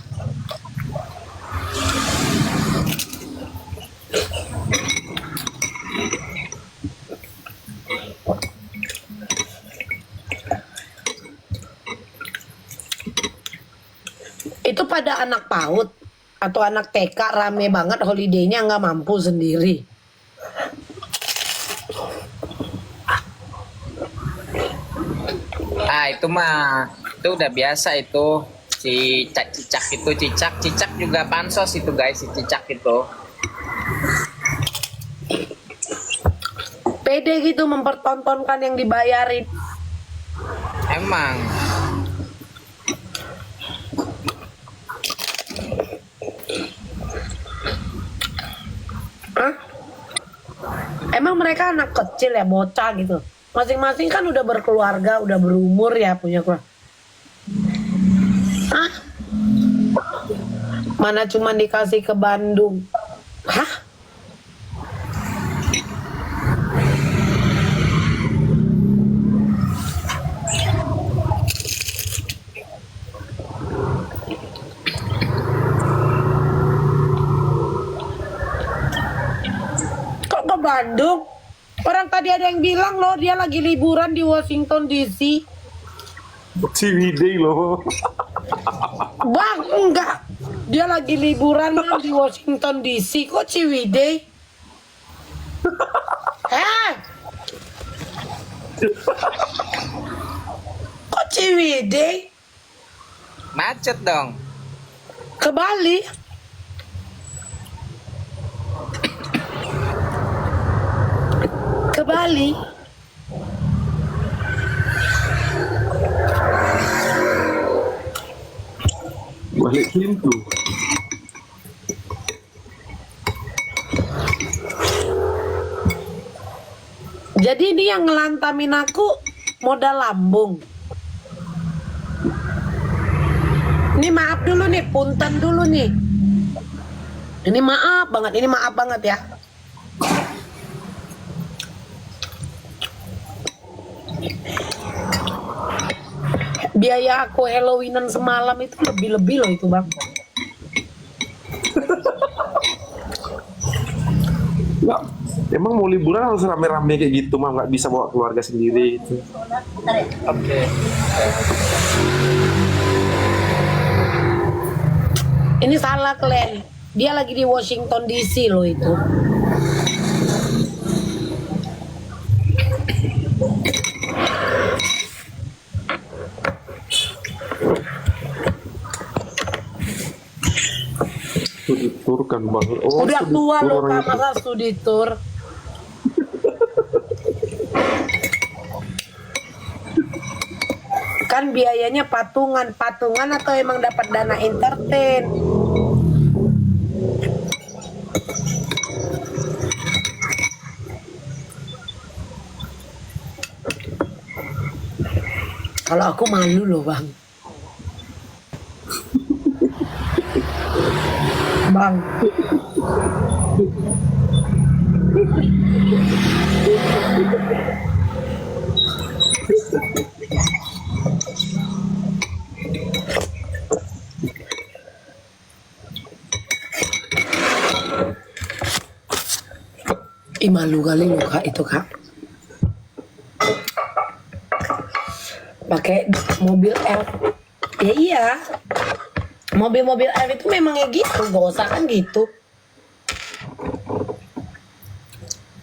Itu pada anak PAUD atau anak TK rame banget holidaynya, nggak mampu sendiri. Itu mah itu udah biasa itu. Si cicak juga pansos itu guys, si cicak itu. Pede gitu mempertontonkan yang dibayarin. Emang Hah? Emang mereka anak kecil ya, bocah gitu. Masing-masing kan udah berkeluarga, udah berumur ya, punya keluarga. Hah? Mana cuma dikasih ke Bandung? Hah? Kok ke Bandung? Orang tadi ada yang bilang loh dia lagi liburan di Washington DC. Ciwidey loh. Bang, enggak. Dia lagi liburan di Washington DC. Kok Ciwidey? Kok Ciwidey? macet dong. Ke Bali? Ke Bali? Balik pintu. Jadi ini yang ngelantamin aku modal lambung. Ini maaf dulu nih, punten dulu nih. Ini maaf banget ya. Biaya aku Halloweenan semalam itu lebih-lebih loh itu bang. Nggak, emang mau liburan harus rame-rame kayak gitu mah, nggak bisa bawa keluarga sendiri gitu. Oke. Ini salah kalian. Dia lagi di Washington DC loh itu. Studi tour kan bang. Oh, Udah studi tua tour loh orang Kak, itu. masa studi tour. Kan biayanya patungan atau emang dapat dana entertain? Kalau aku malu loh bang. Bang. Ih, malu kali loh kak itu kak. Pakai mobil elf. Ya iya. Mobil-mobil elf itu memangnya gitu, gak usah kan gitu.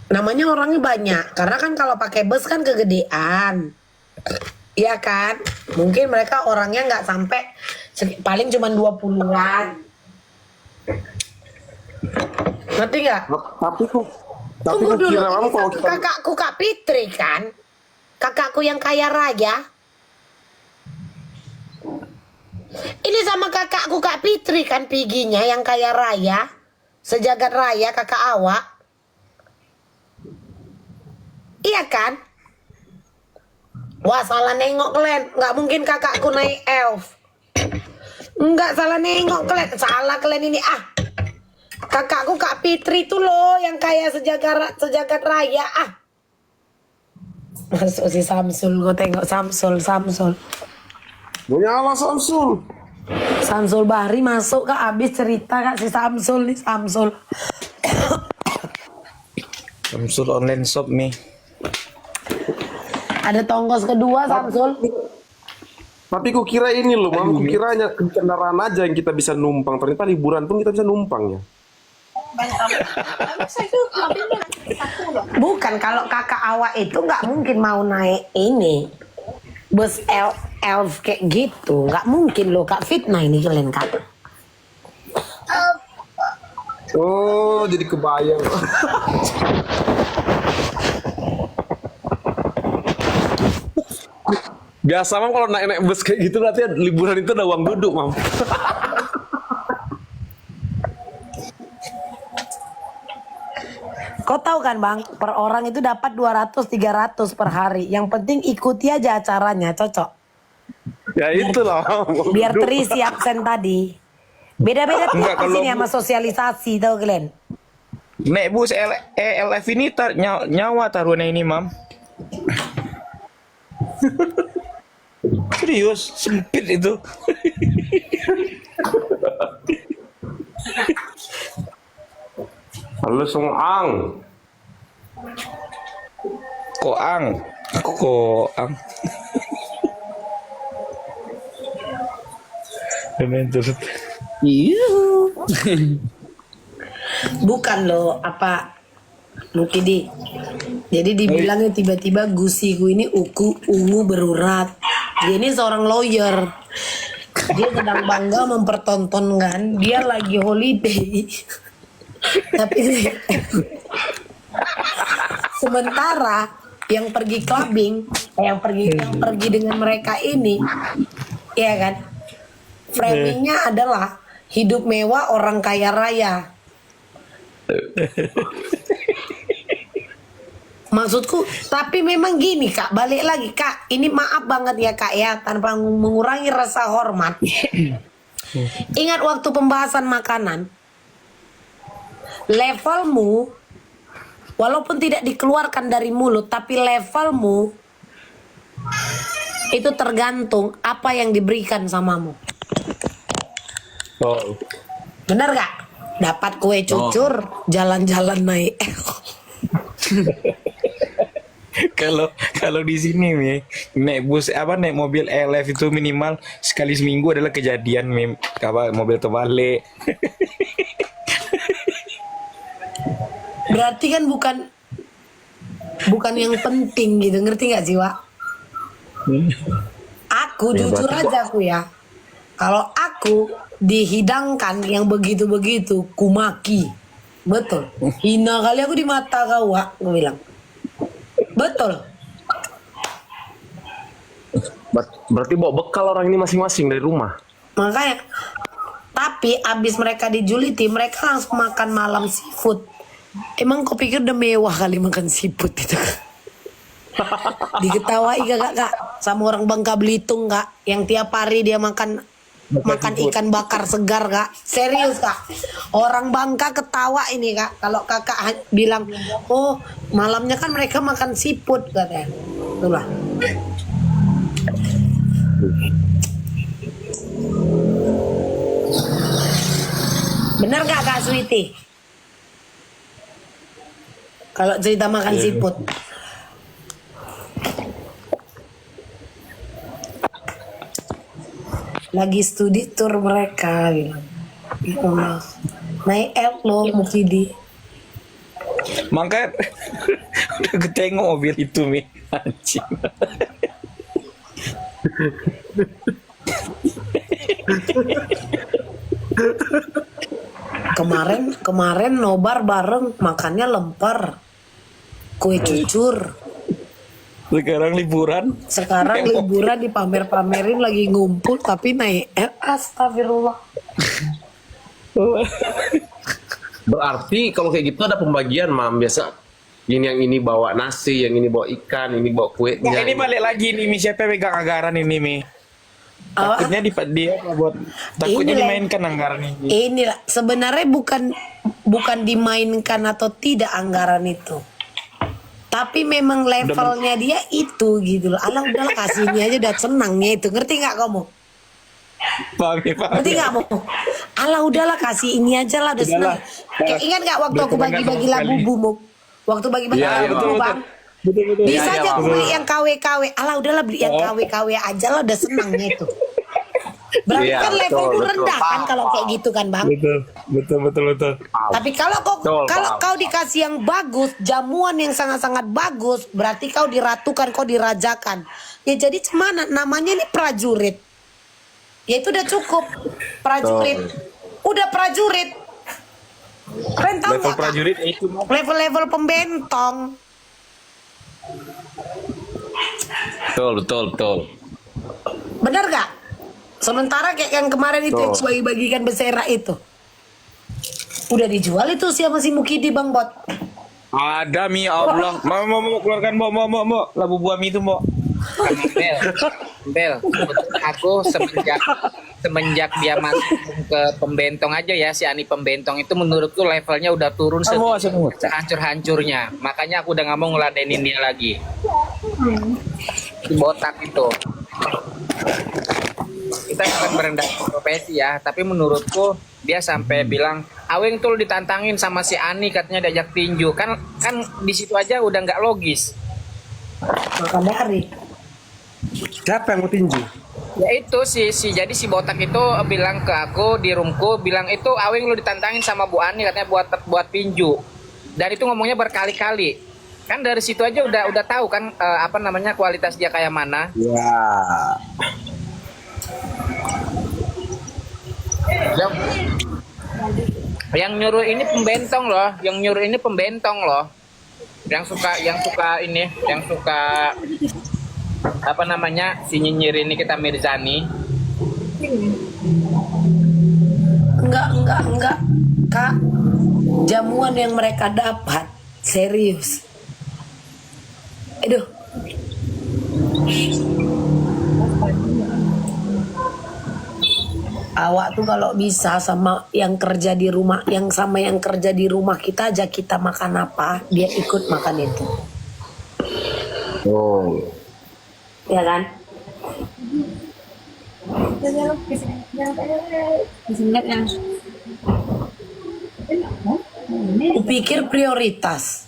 Namanya orangnya banyak, karena kan kalau pakai bus kan kegedean. Iya kan? Mungkin mereka orangnya nggak sampai paling cuma 20-an. Ngerti nggak? Tapi kok Tunggu dulu, kira ini kalau kita kakakku Kak Fitri kan? Kakakku yang kaya raya. Ini sama kakakku Kak Fitri kan piginya yang kaya raya. Sejagat raya kakak awak. Iya kan? Wah salah nengok kalian. Nggak mungkin kakakku naik elf. Nggak salah nengok kalian. Salah kalian ini ah. Kakakku Kak Fitri tuh loh yang kaya sejagat raya ah. Masuk si Samsul, gue tengok Samsul. nyala Samsul. Samsul Bahri masuk kak, abis cerita kak si Samsul nih Samsul. Samsul online shop nih. Ada tongkos kedua Samsul. Tapi ku kira ini loh, Mam. Ku kira hanya kendaraan aja yang kita bisa numpang. Ternyata liburan pun kita bisa numpang ya. Bukan, kalau kakak awak itu nggak mungkin mau naik ini bus elf kayak gitu, nggak mungkin loh kak. Fitnah ini kalian kak. Oh, jadi kebayang. Biasa Mam kalau naik bus kayak gitu nanti liburan itu ada uang duduk Mam. Kau tahu kan bang, per orang itu dapat 200-300 per hari. Yang penting ikuti aja acaranya, cocok. Ya itulah. Biar terisi absen tadi. Beda-beda tiap di sini sama sosialisasi, tahu kalian? Nek bus LF ini nyawa taruhnya ini, Mam. Serius, sempit itu. Halo Songang. Koang. Bukan loh, apa Mukidi. Jadi dibilangnya tiba-tiba gusiku ini ungu berurat. Dia ini seorang lawyer. Dia sedang bangga mempertontonkan dia lagi holiday. Tapi sementara yang pergi clubbing, yang pergi dengan mereka ini, ya kan? Framingnya adalah hidup mewah orang kaya raya. Maksudku, tapi memang gini Kak, balik lagi Kak. Ini maaf banget ya Kak ya, tanpa mengurangi rasa hormat. Ingat waktu pembahasan makanan, levelmu, walaupun tidak dikeluarkan dari mulut, tapi levelmu itu tergantung apa yang diberikan samamu. Oh. Bener gak? Dapat kue cucur, jalan-jalan naik. Kalau di sini nih naik bus naik mobil LF itu minimal sekali seminggu adalah kejadian mobil terbalik. Berarti kan bukan yang penting gitu, ngerti gak sih Wak? Aku jujur aja aku ya, kalau aku dihidangkan yang begitu-begitu, kumaki, betul. Hina kali aku di mata kau Wak, aku bilang. Betul. Berarti bawa bekal orang ini masing-masing dari rumah. Makanya, tapi abis mereka dijuliti, mereka langsung makan malam seafood. Emang kau pikir udah mewah kali makan seafood itu? Diketawai gak Kak? Sama orang Bangka Belitung Kak, yang tiap hari dia makan ikan bakar segar Kak. Serius Kak, orang Bangka ketawa ini Kak kalau Kakak bilang, oh malamnya kan mereka makan seafood katanya. Itulah. Bener gak Kak Sweety? Kalau cerita makan seafood. Lagi studi tour mereka bilang. Ya Allah. Naik L loh Mufidi. Makanya udah ketengok mobil itu Mi. Anjing. Kemarin nobar bareng makannya lempar. Kue cucur. Sekarang liburan dipamer-pamerin lagi ngumpul tapi naik astagfirullah. Berarti kalau kayak gitu ada pembagian Mam, biasa yang ini bawa nasi, yang ini bawa ikan, ini bawa kue. Nah, ini balik lagi nih Mi, siapa pegang anggaran ini Mi? Takutnya takutnya dimainkan anggaran ini. Inilah sebenarnya bukan dimainkan atau tidak anggaran itu. Tapi memang levelnya dia itu gitu loh. Alah udahlah kasih ini aja udah senangnya itu. Ngerti gak kamu? Paham. Ngerti gak kamu? Alah udahlah kasih ini aja lah udah senang. Ingat gak waktu aku bagi-bagi labu bumuk? Waktu bagi-bagi labu Bang? Betul. Bisa aja aku beli yang KW-KW. Alah udahlah beli yang KW-KW aja lah udah senangnya itu. Berarti kan levelmu rendah kan kalau kayak gitu kan Bang? Betul. Tapi kalau kau dikasih yang bagus, jamuan yang sangat-sangat bagus, berarti kau diratukan, kau dirajakan. Ya jadi cemana? Namanya ini prajurit. Ya itu udah cukup. Prajurit. Udah prajurit. Kalian tahu Level nggak, Kak? prajurit itu Level-level pembentong. Betul. Bener gak? Sementara kayak yang kemarin itu yang bagi-bagikan beserak itu. Udah dijual itu siapa si Mukidi Bang Bot? ada Mi, ya Allah. Mau keluarkan mau. Labu buah Mi itu mau. Bel, aku semenjak dia masuk ke pembentong aja ya, si Ani pembentong itu menurutku levelnya udah turun hancur-hancurnya. Makanya aku udah gak mau ngeladenin dia lagi. Si botak itu. Kita bukan merendahkan profesi ya, tapi menurutku dia sampai bilang, Aweng tuh ditantangin sama si Ani katanya diajak tinju. Kan di situ aja udah nggak logis. Maka dari Siapa yang mau tinju? Ya itu jadi si botak itu bilang ke aku di roomku, bilang itu Aweng lu ditantangin sama Bu Ani katanya buat tinju. Dan itu ngomongnya berkali-kali. Kan dari situ aja udah tahu kan kualitas dia kayak mana. Ya. Yang nyuruh ini pembentong loh, yang suka si nyinyir ini kita Mirzani. enggak Kak, jamuan yang mereka dapat serius Aduh. Awak tuh kalau bisa sama yang kerja di rumah, yang kerja di rumah kita aja, kita makan apa, dia ikut makan itu. Oh. Ya kan? Kupikir prioritas.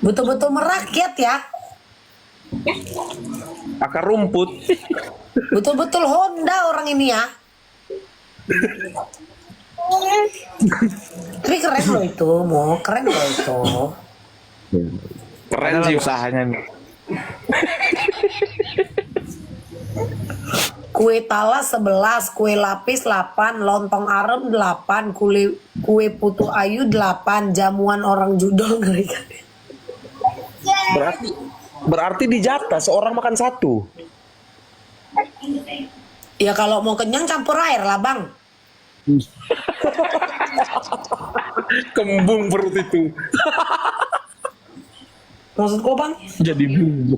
Betul-betul merakyat ya. Akar rumput. Betul-betul Honda orang ini ya. Tapi keren loh itu, keren loh itu. Keren sih usahanya nih. Kue talas 11, kue lapis 8, lontong arem 8, kue putu ayu 8, jamuan orang judol ngerikan. Berarti dijatah seorang makan satu. Ya kalau mau kenyang campur air lah bang. Kembung perut itu. Maksud kau bang? Jadi bumbu.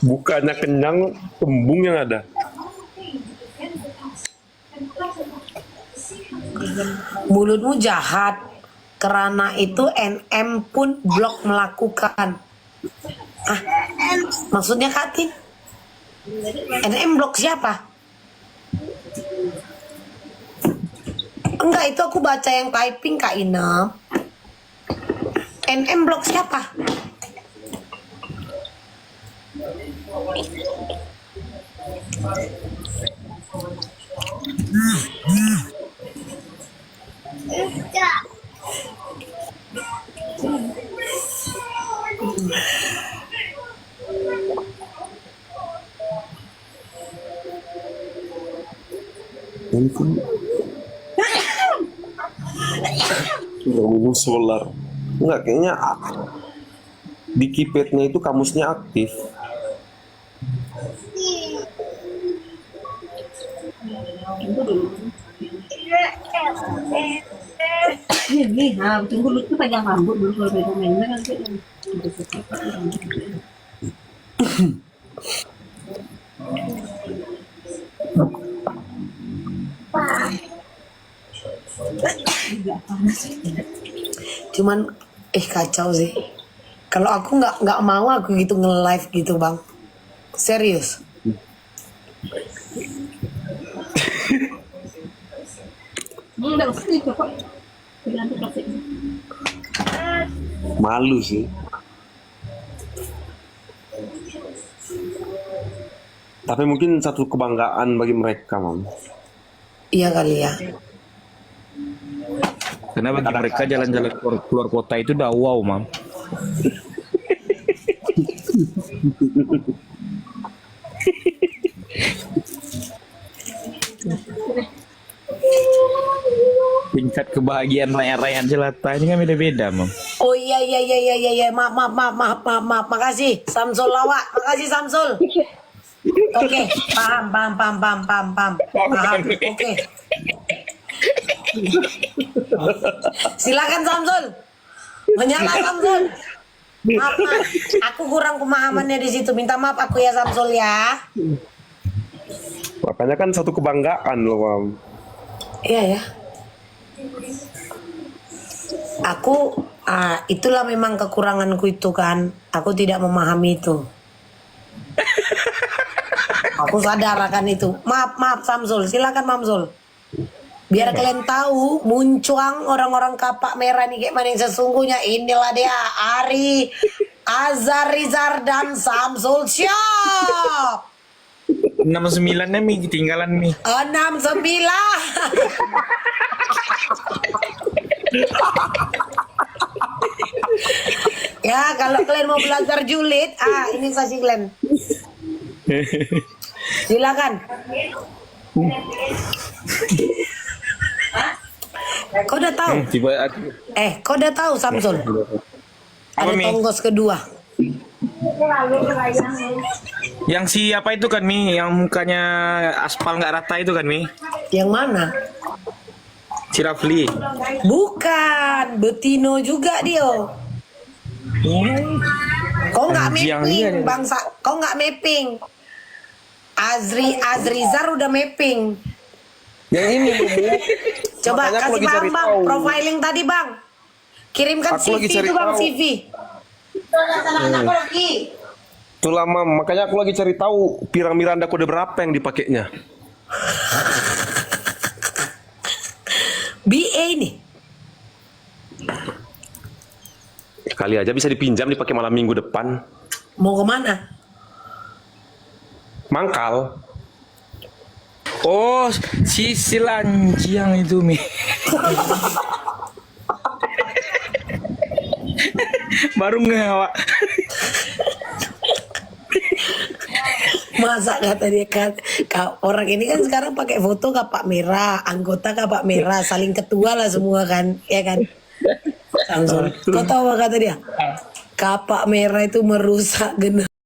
Bukannya kenyang, kembung yang ada. Mulutmu jahat. Karena itu NM pun blok melakukan. Ah, maksudnya Kak Tin? NM blok siapa? Enggak, itu aku baca yang typing Kak Ina. NM blok siapa? Solar. Enggak, kayaknya di keypadnya itu kamusnya aktif. Tunggu dulu tuh pegang rambut dulu kalau pegang mainnya nanti. Cuman kacau sih. Kalau aku nggak mau aku gitu nge-live gitu bang. Serius. Enggak usah itu kok. Malu sih. Tapi mungkin satu kebanggaan bagi mereka, Mam. Iya kali ya. Karena bagi mereka jalan-jalan keluar kota itu udah wow, Mam. Tingkat kebahagiaan rakyat-rakyat jelata ini kan beda-beda, Mam. Oh iya. Maaf. Makasih Samsul lawak. Makasih Samsul. Oke, paham. Paham. Oke. Silakan Samsul. Menyala Samsul. Maaf. Aku kurang pemahamannya di situ. Minta maaf aku ya Samsul ya. Makanya kan satu kebanggaan loh, Mam. Iya ya. Aku itulah memang kekuranganku itu kan. Aku tidak memahami itu. Aku sadar akan itu. Maaf Samsul. Silakan Mamsul. Biar kalian tahu muncuang orang-orang kapak merah nih kayak mana yang sesungguhnya. Inilah dia Ari, Azhar Rizar dan Samsul siap. 69-nya Mi ketinggalan Mi. 69. Ya kalau kalian mau belajar julid, ini kasih kalian. Silakan. Kau udah tahu? Kau udah tahu Samsul? Ada tonggos kedua. Yang siapa itu kan Mi? Yang mukanya aspal nggak rata itu kan Mi? Yang mana? Si Rafli. Bukan, Betino juga dia. Kau nggak Yang mapping, iya, dia. bangsa. Kau nggak mapping. Azrizar udah mapping. Yang ini Bu. Coba Makanya aku kasih lagi paham cari bang, tahu. profiling tadi bang. Kirimkan Aku CV lagi cari itu bang, tahu. CV. Itulah Mam, makanya aku lagi cari tahu pirang Miranda kode berapa yang dipakainya. BA nih. Kali aja bisa dipinjam dipakai malam minggu depan. Mau kemana? Mangkal. Oh, si Lanjiang itu Mi. Baru ngawak. Masa kata dia kan orang ini kan sekarang pakai foto kapak merah, anggota kapak merah, saling ketua lah semua kan, ya kan? Samsul. Kau tahu apa kata dia? Kapak merah itu merusak generasi.